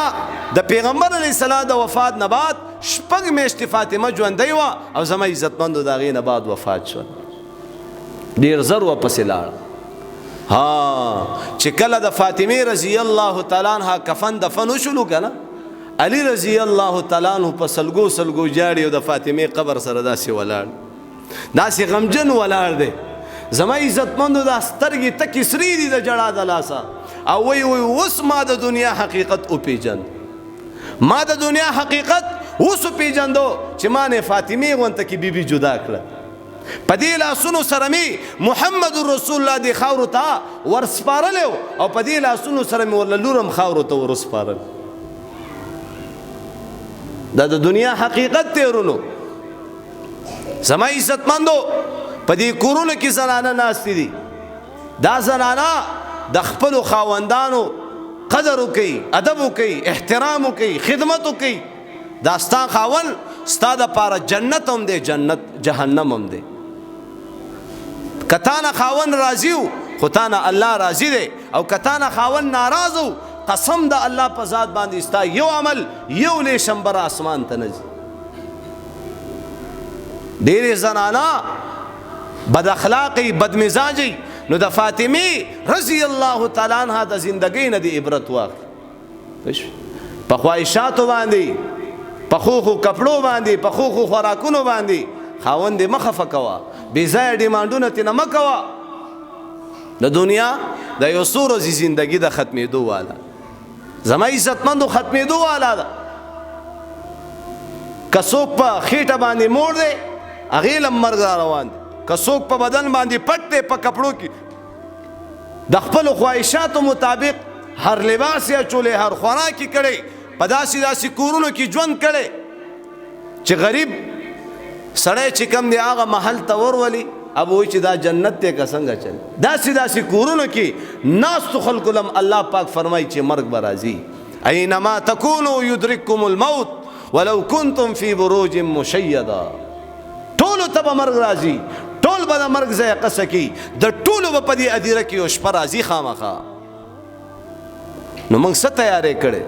د پیغمبر علیه السلام د وفات نه بعد 6 میاشتې فاطمه ژوندۍ وه او زما عزتمندو د هغې نه بعد وفات شول ډېر زر ورپسې لاړه ها چې کله د فاطمې رضی الله تعالی عنها کفن دفن وشولو که نه علی رضی الله تعالی عنه په سلګو سلګو جاړي او د فاطمې قبر سره داسې ولاړ داسې غمجن ولاړ دی زما عزتمندو دا سترګې تکې سرې دي د جړا د لاسه او وی اوس ما د دنیا حقیقت وپېژند ما د دنیا حقیقت اوس وپېژندو چې ما نه فاطمې غونته کې بیبي جدا کړه په دې لاسونو سره مې محمد رسول الله دې خاورو ته ورسپارلی او په دې لاسونو سره مې ورله لورم خاورو ته ورسپارل دا د دنیا حقیقت تیرونو زما عزتمندو په دې کورونو کې زنانه ناستې دي دا زنانه د خپلو خاوندانو قدر وکوي ادب وکوي احترام وکوي خدمت وکوي دا ستا خاوند ستا دپاره جنت هم دی جنت جهنم هم دی که تا نه خاوند راضي و خو تا نه الله راضي دی او که تا نه خاوند ناراض و قسم د الله په ذات باندې ستا یو عمل یو لیشم بر آسمان ته نه ځي ډېرې زنانه بد اخلاقی بد مزاجی نو د فاطمه رضی الله تعالی عنها د زندګۍ نه د عبرت واخلي په خواهشاتو باندې په خوخو کپړو باندې په خوخو خوراکونو باندې خاوند دې مه خفه کوه بې ځایه ډیمانډونه ترېنه مه کوه د دنیا د یو څو ورځې زندګي د ختمېدو والا زما عزتمندو ختمېدو والا ده که څوک په خېټه باندې موړ دی هغې له مرګ را روان دی که څوک په بدن باندې پټ دی په کپړو کې د خپلو خواهشاتو مطابق هر لباس یې اچولی هر خوراک یې کړی په داسې داسې کورونو کې ژوند کړی چې غریب سړی چې کم دی هغه محل ته ورولي اب وایي چې دا جنت دی که څنګه چل داسې داسې کورونو کې ناستو خلکو لم الله پاک فرمایي چې مرګ به راځي اینما تکونو یدرککم الموت ولو کنتم فی بروج مشیده ټولو ته به مرګ راځي ټول به د مرګ ځای قصه کوي د ټولو به په دې ادیره کې یو شپه راځي خامخا نو موږ څه تیاری کړی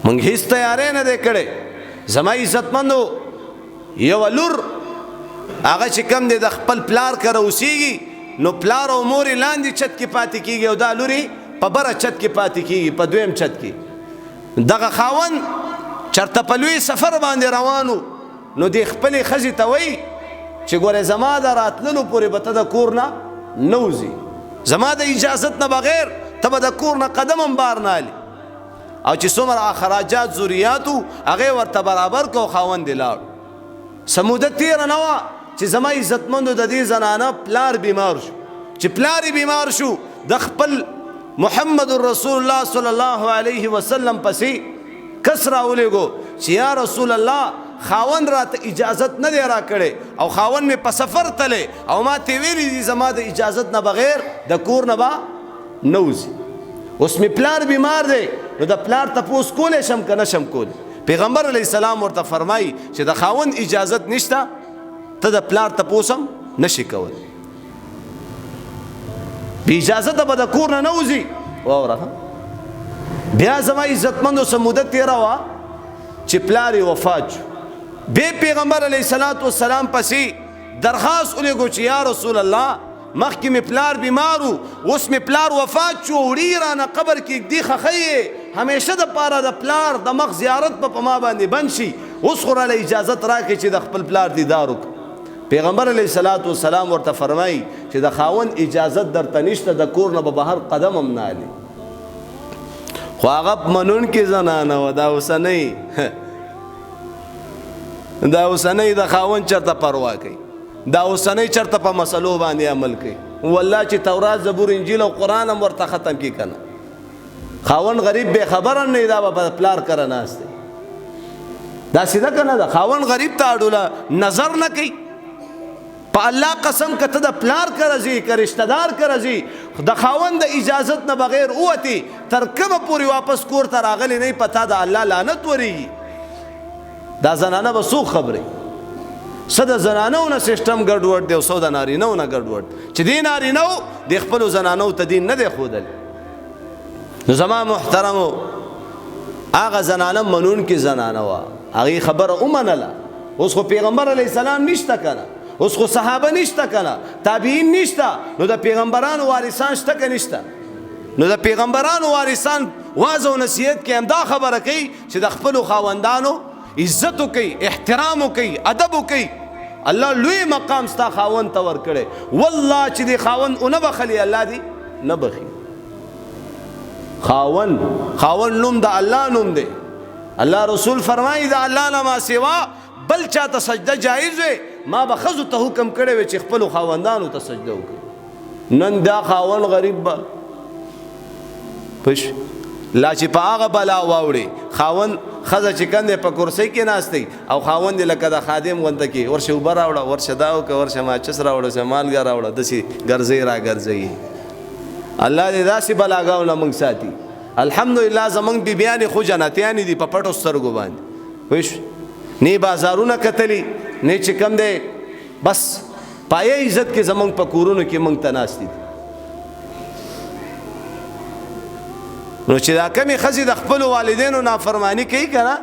موږ هیڅ تیاری نه دی کړی زما عزتمندو یوه لور هغه چې کم دی د خپل پلار کره اوسیږي نو پلار او مور یې لاندې چت کې پاتې کېږي او دا لور یې په بره چت کې پاتې کېږي په دویم چت کې دغه خاوند چېرته په لوی سفر باندې روانو نو دې خپلې ښځې ته وایي چې ګورې زما د راتللو پورې به ته د کور نه نه وځي زما د اجازت نه بغیر ته به د کور نه قدم هم بار نه هلي او چې څومره اخراجات ضروریاتو هغې ورته برابر کړو خاوند یې لاړ څه موده تېره نه وه چې زما عزتمندو د دې زنانه پلار بیمار شو چې پلار یې بیمار شو د خپل محمد رسول الله صلی الله علیه وسلم پسې کس راولېږو چې یا رسول الله خاوند راته اجازت نه دی راکړی او خاوند مې په سفر تلی او ما ته ویلي دي زما د اجازت نه بغیر د کور نه به نه وځي اوس مې پلار بیمار دی نو د پلار تپوس کولی شم که نه شم کولی پیغمبر علیه السلام ورته فرمایي چې د خاوند اجازت نشته ته د پلار تپوس هم نشي کولی بې اجازته به د کور نه نه وځي واوره بیا زما عزتمندو څه موده تېره وه چې پلار یې وفات شو بے پیغمبر علیہ الصلوۃ والسلام پسې درخواست ولېږو چې یا رسول الله مخکې مې پلار بیمارو اوس مې پلار وفات شو وړي رانه قبر کې ږدي خښیې همیشه دپاره د پلار د مخ زیارت په ما باندې بند شي اوس خو راله اجازت راکړئ چې د خپل پلار دیدار وکړو پیغمبر علیه الصلوۃ والسلام ورته فرمایي چې د خاوند اجازت درته نشته د کور نه به بهر قدم هم نه هلي خو هغه منونکې زنانه وه دا اوسنۍ د خاوند چېرته پروا کوي دا اوسنۍ چېرته په مسلو باندې عمل کوي والله چې تورات زبور انجیل او قرآن هم ورته ختم کړي که نه خاوند غریب بې خبره نه دا به په پلار کره ناست دی داسې ده که نه ده خاوند غریب ته اډوله نظر نه کوي په الله قسم که ته د پلار کره ځې که رشتهدار کره ځې د خاوند د اجازت نه بغیر ووتې تر کومه پورې واپس کور ته راغلی نه په تا د الله لعنت ورېږي دا زنانه به څوک خبرې څه د زنانو نه سیسټم ګډوډ دی او څه د نارینهو نه ګډوډ چې دې نارینهو د خپلو زنانو ته دین نه دی ښودلی نو زما محترمو هغه زنانه منونکې زنانه وه هغې خبره ومنله اوس خو پیغمبر علیه السلام نشته که نه اوس خو صحابه نشته که نه تابعین نشته نو د پیغمبرانو وارثان شته که نشته نو د پیغمبرانو وارثان واز او نصیحت کې همدا خبره کوي چې د خپلو خاوندانو عزت وکړي احترام وکړي ادب وکړي الله لوی مقام ستا خاوند ته ورکړی والله چې دې خاوند ونه بخلي الله دې نه بخي خاوند نوم د الله نوم دی الله رسول فرمایي د الله نه ما سوا بل چاته سجده جایز وي ما به ښځو ته حکم کړی وی چې خپلو خاوندانو ته سجده وکړي نن دا خاوند غریب به پش لا چې په هغه بلا واوړي خاوند ښځه چې کندې په کرسۍ کې ناستی او خاوند یې لکه د خادم غونته کې ورشه اوبه راوړه ورشه دا وکړه ورشه ماچس راوړه ورشه مالګه راوړه داسې ګرځئ را ګرځئ الله دې داسې بلاګاو نه موږ ساتي الحمدلله زموږ بیبیانې خو جنتیانې دي په پټو سترګو باندې پوه شو نه بازارونه کتلي نه چې کوم دی بس پایه عزت کې زموږ په کورونو کې موږ ته ناستي دي نو چې دا کمې ښځې د خپلو والدینو نافرماني کوي که نه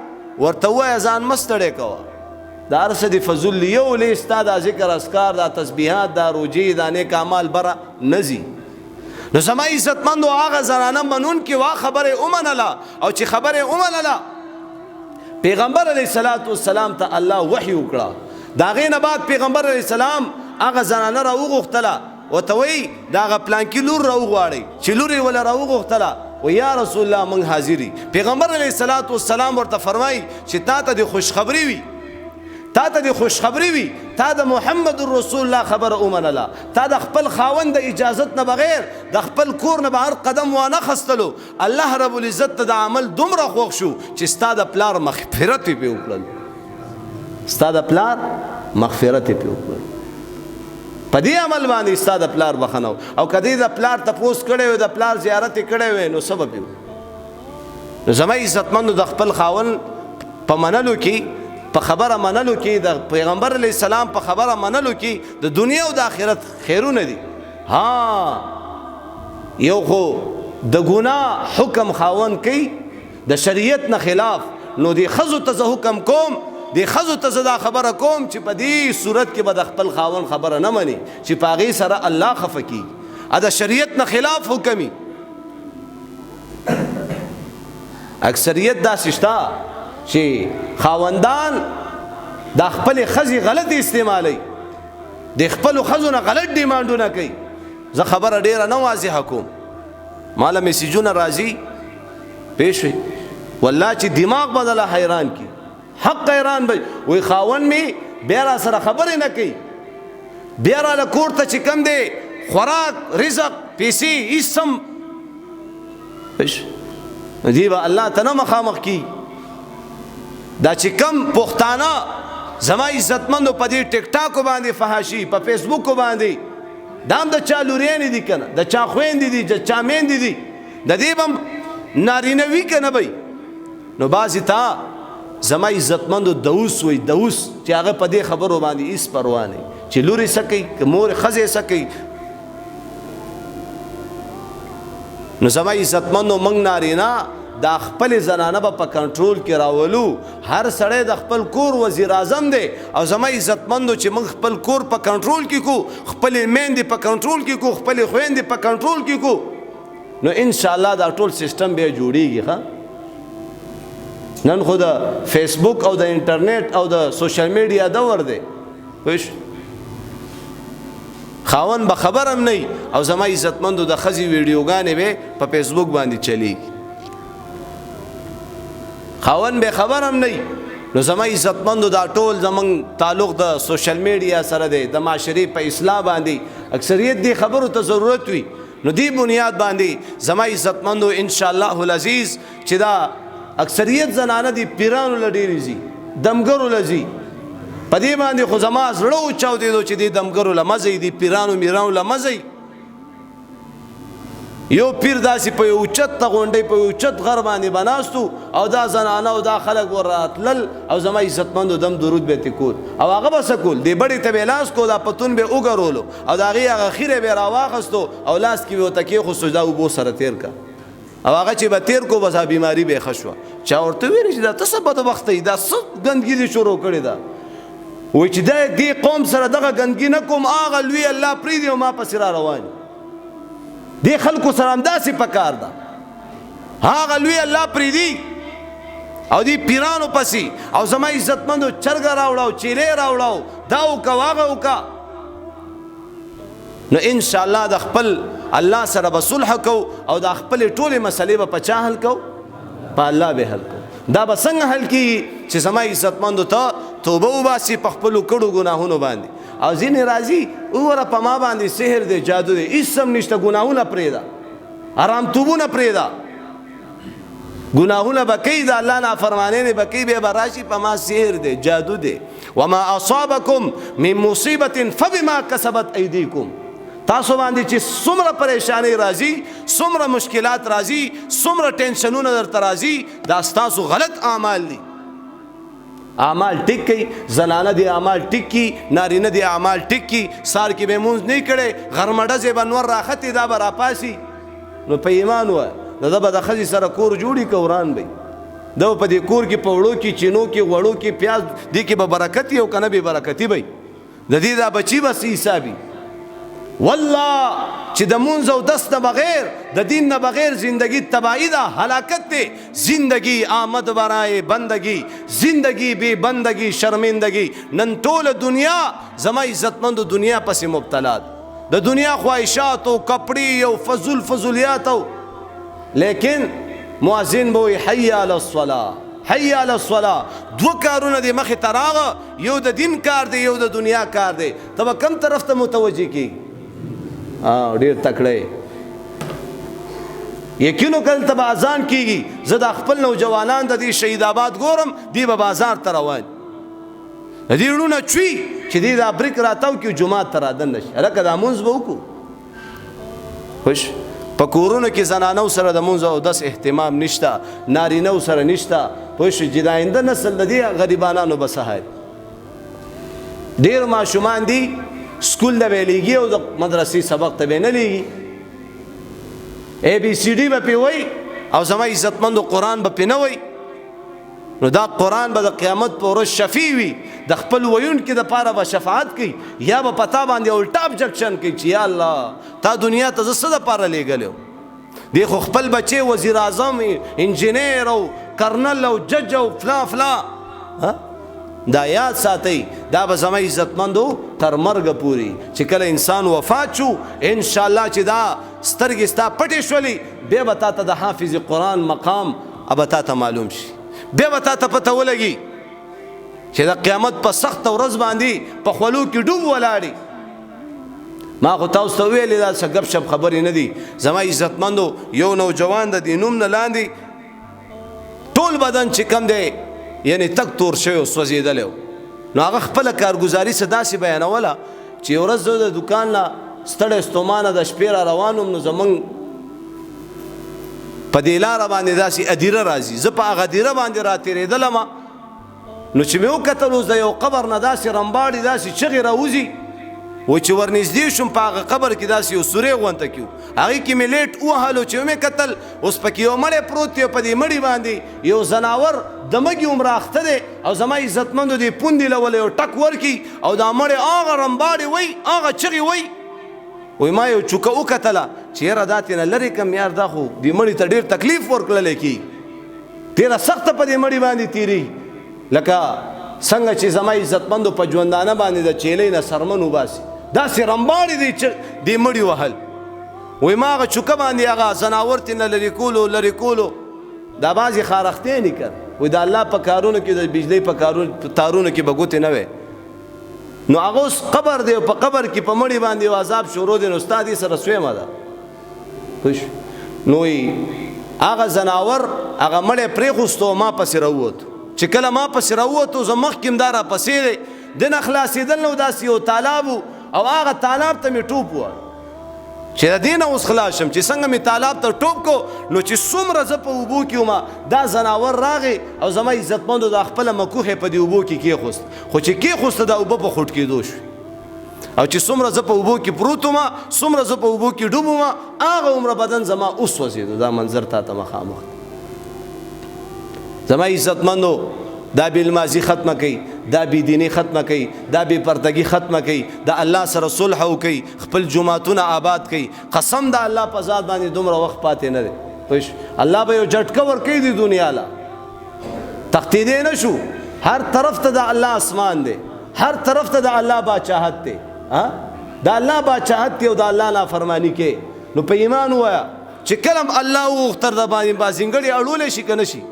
ورته ووایه ځان مه ستړی کوه دا هر څه د فضول دی یو لې ستا دا ذکر اذکار دا تسبیحات دا روجې دا نیک اعمال بره نه ځي نو زما عزتمندو هغه زنانه منونکې وا خبرې ومنله او چې خبرې ومنله پیغمبر علیه الصلاۃ والسلام ته الله وحی وکړه د هغې نه بعد پیغمبر علیه السلام هغه زنانه راوغوښتله ورته وایي د هغه پلانکي لور راوغواړئ چې لور یې وله راوغوښتله و یا رسول الله من حاضری پیغمبر علیه الصلاۃ والسلام ورته فرمایي چې تا ته د خوشخبری وي تا د محمد رسول الله خبره ومنله تا د خپل خاوند د اجازت نه بغیر د خپل کور نه بهر قدم وانه خستلو الله رب العزت ته د عمل دومره خوښ شو چې ستا د پلار مغفرت یې پې وکړل ستا د پلار مغفرت یې پې وکړل په دې عمل باندې ستا د پلار بخنه او که دې د پلار تپوس کړی وی د پلار زیارت یې کړی وی نو څه به پې نو زما عزتمندو د خپل خاوند په منلو کې په خبره منلو کې د پیغمبر علیه السلام په خبره منلو کې د دنیا او د آخرت خیرونه دي ها یو خو د ګناه حکم خاوند کوي د شریعت نه خلاف نو د ښځو ته زه حکم کوم د ښځو ته زه دا خبره کوم چې په دې صورت کې به د خپل خاوند خبره نه مني چې په هغې سره الله خفه کېږي د شریعت نه خلاف حکمي اکثریت داسې شته چې خاوندان د خپل ښځې غلط استعمالوي د خپلو ښځو نه غلط ډیمانډونه کوي زه خبره ډیره نه واضحه کوم ماله میسیجونه راځي پوه شوې والله چې دماغ به دله حیران کړي حق حیران به وایي خاوند مې بیا را سره خبرې نه کوي بیا راله کور ته چې کوم دی خوراک رزق پیسې هېڅ هم دې به الله ته نه مخامخ کي دا چې کم پښتانه زما عزتمندو په دې ټیک ټاکو باندې فحاشي په فیسبوکو باندې دا هم د چا لوريانې دي که نه د چا خویندې دي د چا میندې دي د دې به هم نارینه وي که نه وي نو بعضې ته زما عزتمندو دوس وي دوس چې هغه په دې خبرو باندې هېڅ پروا نه چې لورې څه کوي که مور ښځې څه کوي نو زما عزتمندو موږ نارینه دا خپل زنانه به په کنټرول کې راولو. هر سړی د خپل کور وزیر اعظم دی او زما عزتمندو چې موږ خپل کور په کنټرول کې کو، خپل میندې په کنټرول کې کو، خپل خویندې په کنټرول کې کو، نو ان شاء الله دا ټول سیستم به جوړیږي. ښه نن خو د فیسبوک او د انټرنیټ او د سوشل میډیا دور دی، پوه خاون به خبر هم نه او زما عزتمندو د ښځې ویډیوګانې به په فیسبوک باندې چلیږي، خاون به خبر هم نه. نو زما عزتمندو دا ټول زمونږ تعلق د سوشل میډیا سره دی، د معاشرې په اصلاح باندې اکثریت دې خبرو ته ضرورت وي. نو دې بنیاد باندې زما عزتمندو ان شاء الله العزیز چې دا اکثریت زنانه دي پیرانو له ډېرې ځي، دمګرو له ځي، په دې باندې خو زما زړه وچاودېدو چې دې دمګرو له مه ځئ، دې پیرانو میرانو له مه ځئ. یو پیر داسې په یو اوچته غونډۍ په یو اوچت غر باندې به ناستو او دا زنانه او دا خلک ور راتلل او زما عزتمندو دم درود به یې کول او هغه به څه کول، دې بړې ته به یې لاس کو، دا پتون به یې وګرولو او د هغې هغه خیره به یې راواخیستو او لاس کې به یې ورته کېښوستو دا اوبو سره تېر که او هغه چې به تېر کو بس بیماري به یې ښه شوه. چا ورته ویلې چې دا ته څه بدبخته یې، دا څه ګندګي دې شروع کړې ده؟ وایي چې دا دې قوم سره دغه ګندګي نه کوم، هغه لوی الله پرېږدي او ما پسې را روان دې خلکو سره همداسې پکار ده، هغه لوی الله پرېږدي او دې پیرانو پسې او زما عزتمندو چرګه راوړه چیلې راوړه دا وکه هغه وکه. نو ان شاء الله د خپل الله سره به صلح کو او د خپل ټولې مسلې به په چا حل کو؟ په الله به حل کو. دا به څنګه حل کیږي چې زما عزتمندو ته توبه وباسي په خپلو کړو ګناهونو باندې. او ځینې راځي وګوره په ما باندې سحر دی جادو دی، هېڅ هم نشته، ګناهونه پرېږده، حرامتوبونه پرېږده، ګناهونه به کوي، د الله نافرمانۍ به کوي، بیا به راشي په ما سحر دی جادو دی. وما اصابکم من مصیبت فبما کسبت ایدیکم. تاسو باندې چې څومره پریشانی راځي، څومره مشکلات راځي، څومره ټینشنونه درته راځي، دا ستاسو غلط اعمال دي. اعمال ټیک کی، زنانه دی اعمال ټیک کی، نارینه دی اعمال ټیک کی، سار کې به مونځ نه کړي، غرمډه زې به نور راختې دا به راپاسي، نو په ایمان وایه دا به د ښځې سره کور جوړي که وران به دا په دې کور کې په وړو کې چینو کې غوړو کې پیاز دې کې به برکت وي او که نه بې برکتي به د دې دا بچي به څه حسابي. والله چې د مونځ او دست نه بغیر د دین نه بغیر زندگی تباہی ده، هلاکت ده. زندگی آمد برای بندگی، زندگی بے بندگی شرمندگی. نن ټول دنیا زما عزتمندو دنیا پسې مبتلا ده، د دنیا خواهشات او کپړې او فضولیات او لیکن مؤذن به وایي حی علی الصلاة حی علی الصلاة. دو کارونه دی مخې ته راغه، یو د دین کار دی یو د دنیا کار دی، ته به کم طرف ته متوجه کېږي؟ ډېر تکړه یقینو کله ته به اذان کېږي. زه د خپل نوجوانان د دې شهید آباد ګورم، دی به بازار ته روان، د دې وروڼه چوي چې دی دا بریک راتاو کې جومات ته رادن نشي، هلکه دا مونځ به وکړو. خوش په کورونو کې زنانو سره د مونځ او دس اهتمام نشته، نارینهو سره نشته. پوه شو چې د آینده نسل د دې غریبانانو به سهار ډېر ماشومان دي سکول ته به لیږي او د مدرسې سبق ته به نه لیږي، اے بی سی ډي به پې وایي او زما عزتمندو قرآن به پې نه وایي. نو دا قرآن به د قیامت په ورځ شفیع وي، د خپل ویونکي دپاره به شفاعت کوي، یا به په تا باندې الټا ابجکشن کوي چې یا الله تا دنیا ته زه څه دپاره لیږلی وم، دی خو خپل بچې وزیر اعظم انجینیر او کرنل او جج او فلا فلا. دا یاد ساتئ، دا به زما عزتمندو تر مرګه پورې چې کله انسان وفات شو ان شاء الله چې دا سترګې ستا پټې شولې، بیا به تا ته د حافظ قرآن مقام به تا ته معلوم شي، بیا به تا ته پته ولګي چې د قیامت په سخته ورځ باندې په خولو کې ډوب ولاړې. ما خو تاسو ته ویلې دا څه ګپ شپ خبرې نه دي. زما عزتمندو یو نوجوان د دې نوم نه لاندې ټول بدن چې کم دی یعنی تک تور شوی او سوځېدلی و، نو هغه خپله کارګزاري څه داسې بیانوله چې یو ورځ زه د دوکان نه ستړی ستومانه د شپې را روان وم، نو زمونږ په دې لاره باندې داسې ادیره راځي، زه په هغه ادیره باندې را تېرېدلم، نو چې مې وکتل اوس د یو قبر نه داسې رمباړې داسې چغې راوځي، و چې ورنږدې شوم په هغه قبر کې داسې یو سورې غونته کیو هغې کې مې لیټ ووهلو چې ومې کتل اوس پکې یو مړی پروت دی په دې مړي باندې یو ځناور د مږي عمره اخته دی او زما عزتمندو دې پوندې له وله یو ټک ورکي او دا مړی هغه رمباړې وی هغه چغې وی وی ما یو چوکه وکتله چې یاره دا تېنه لرې کم یار دا خو دې مړي ته ډېر تکلیف ورکړلی کي ډېره سخته په دې مړي باندې تېرېږي لکه څنګه چې زما عزتمندو په ژوندانه باندې د چیلۍ نه سرمن وباسي داسې رمباړې دی چې دې مړي وهل وی ما هغه چوکه باندې هغه ځناور تېنه لرې کولو دا بعضې خارختې نه کړ وی د الله په کارونو کې د بجلۍ په تارونو کې به ګوتې نه وی نو هغه اوس قبر دی په قبر کې په مړي باندې یو عذاب شروع دی نو ستا دې سره سویمه ده نو هغه ځناور هغه مړی پرېښوستو ما پسې راووتو چې کله ما پسې راووتو زه مخکې هم دا راپسې دی دنه خلاصېدل نو داسې یو تالاب و او هغه تالاب ته مې ټوپ ووهل چې د دې نه اوس خلاص شم چې څنګه مې تالاب ته ټوپ کو نو چې څومره زه په اوبو کې وم دا ځناور راغی او زما عزتمندو دا خپله مکوښې په دې اوبو کې کېښوست خو چې کېښوسته دا اوبه په خوټ کېدو شوې او چې څومره زه په اوبو کې پروت وم څومره زه په اوبو کې ډوب وم هغه عمره بدن زما اوس وځېدو دا منظر تا ته مخامخ زما عزتمندو دا بالماضي ختمه کوي دا بېدیني ختمه کوي دا بې پردګي ختمه کوي دا الله سره صلح وکوي خپل جوماتونه آباد کوي قسم د الله په ذات باندې دومره وخت پاتې نه دی الله به یو جټکه ورکوي د دنیا له تښتېدی نه شو هر طرف ته د الله اسمان دی هر طرف ته د الله باچاحت دی د الله باچاحت دی او د الله نافرماني کې نو په ایمان ووایه چې کله الله وغوښتل د باندې بازنګړې اړولی شي که نه شي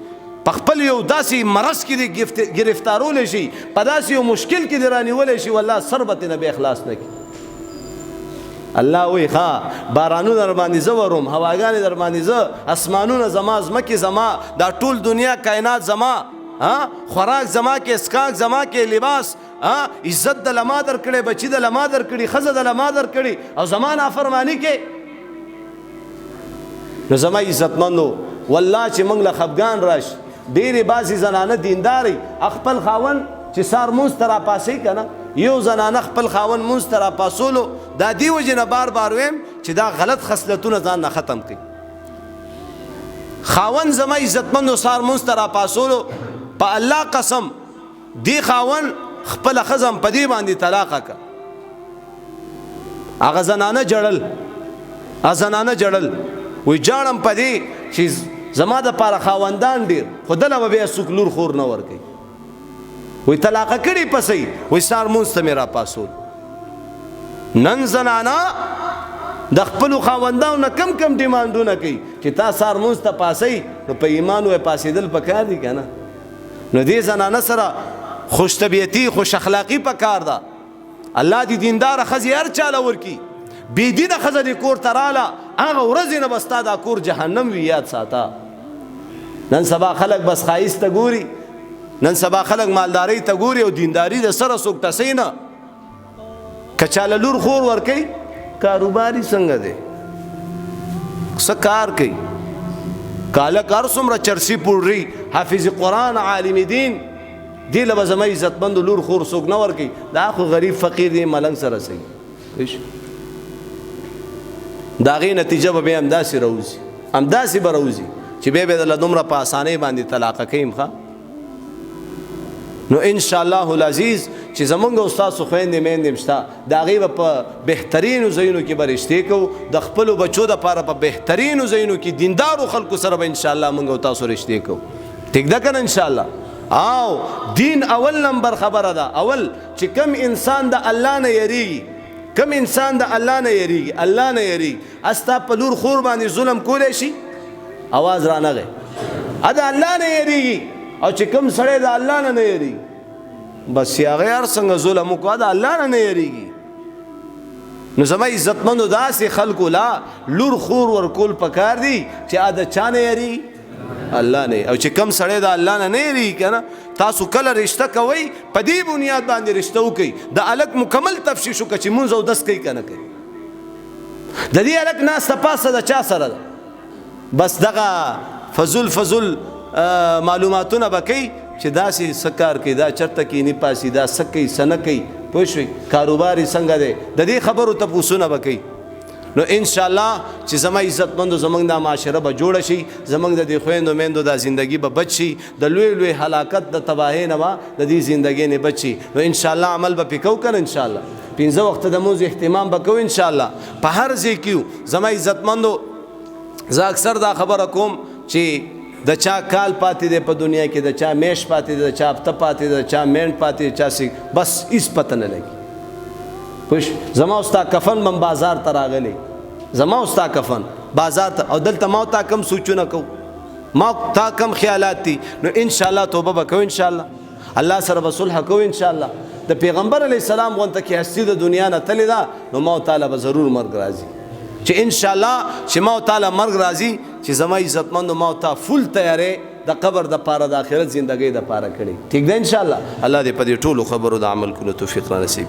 په خپل یو داسې مرض کې دې ګرفتارولی شي په داسې یو مشکل کې دې رانیولی شي والله سر به ترې نه بیا اخلاص نه کړي الله وایي ښه بارانونه در باندې زه وروم هواګانې در باندې زه اسمانونه زما ځمکې زما دا ټول دنیا کائنات زما خوراک زما کې اسکاک زما کې لباس عزت د لما در کړی بچي د لما در کړي ښځه د لما در کړي او زما نافرماني کې نو زما عزتمندو والله چې موږ له خفګان راشي ډېرې بعضې زنانه دینداري خپل خاوند چې سار مونځ ته راپاسئ که نه یو زنانه خپل خاوند مونځ ته راپاسولو دا دې وجې نه بار بار ویم چې دا غلط خصلتونه ځان نه ختم کړي خاوند زما عزتمندو سار مونځ ته راپاسولو په الله قسم دې خاوند خپله ښځه په دې باندې طلاقه کړه هغه زنانه جړل وی جاړم په دې چې زما د پاره خاوندان ډیر خو دله به بیا څوک لور خور نه ورکوي وی طلاقه کړي پسې وی سار مونځ ته مې راپاسول نن زنانه د خپلو خاوندانو نه کم ډیمانډونه کوي چې تا سار مونځ ته پاسئ نو په ایمان وی پاسېدل پکار دي که نه نو دې زنانه سره خوش طبیعتي خوش اخلاقي پکار ده الله دې دینداره ښځې هر چاله ورکي بېدینه ښځه دې کور ته راله هغه ورځې نه به ستا دا کور جهنم وي یاد ساته نن سبا خلک بس ښایست ته ګوري نن سبا خلک مالدارۍ ته ګوري او دینداري د سره څوک ټسئ نه که چاله لور خور ورکوي کاروباري څنګه دی څه کار کوي کالک هر څومره چرسي پوډري حافظ قرآن عالم دین دې له به زما عزتمندو لور خور څوک نه ورکوي دا خو غریب فقیر دی ملنګ سره صحیح د هغې نتیجه به بیا همداسې به راوځي چې بیا به درله دومره په اسانۍ باندې طلاقه کویم ښه نو انشاءالله العزیز چې زمونږ او ستاسو خویندې میندې شته د هغې به په بهترینو ځایونو کې به رشتې کوو د خپلو بچو دپاره په بهترینو ځایونو کې دیندارو خلکو سره به انشاءالله مونږ او تاسو رشتې کوو ټیک ده که نه انشاءالله او دین اول نمبر خبره ده اول چې کم انسان د الله نه یریږي کم انسان د الله نه یریږي استا په لور خور باندې ظلم کولی شي आवाज رانغی د الله نه یریږي او چې کم سړی د الله نه یریږي بس هغې هر څنګه ظلم وکړه د الله نه یریږي نو زما عزتمندو داسې خلکو لا لور خور ورکول پکار دي چې د چا نه یریږي الله نه او چې کم سړی د الله نه یریږي که نه تاسو کله رشته کوئ په دې بنیاد باندې رشته وکئ د الک مکمل تفتیش وکړه چې مونځ او دس کوي که نه کوي د دې الک ناسته پاسه د چا سره ده بس دغه فضول معلوماتونه به کوي چې داسې څه کار کوي دا چرته کینی پاسي دا څه کوي څه نه کوي پوه شوي کاروبار یې څنګه دی د دې خبرو تپوسونه به کوي نو ان شاء الله چې زما عزتمندو زمونږ دا معاشره به جوړه شي زمونږ د دې خویندو میندو دا زندگی به بچ شي د لوی لوی هلاکت د تباهۍ نه به د دې زندگی نه بچ شي نو ان شاء الله عمل به پې کوو که نه ان شاء الله 15 وخت د مونځ اهتمام به کوو ان شاء الله په هر ځای کې یو زما عزتمندو زه اکثر دا خبره کوم چې د چا کال پاتې دی په دنیا کې د چا میش پاتې دی د چا هفته پاتې دی د چا منټ پاتې دی چا سي بس هیڅ پته نه لګي پوه زما او ستا کفن من بازار ته راغلی زما او ستا کفن بازار ته او دلته ما تا کم سوچونه کوو ما تا کم خیالات دي نو ان شاء الله توبه به کوو ان شاء الله الله سره به صلح کوو ان شاء الله د پیغمبر علیه السلام غونته کې هستی د دنیا نه تللی ده نو ما تعالی به ضرور مرګ راځي چې ان شاء الله چې ما تعالی مرګ راځي چې زما عزتمندو ما تا فل تیارې د قبر د پاره د آخرت زندګۍ د پاره کړي ٹھیک ده ان شاء الله الله دې په دې ټولو خبرو د عمل کولو توفیق را نصیب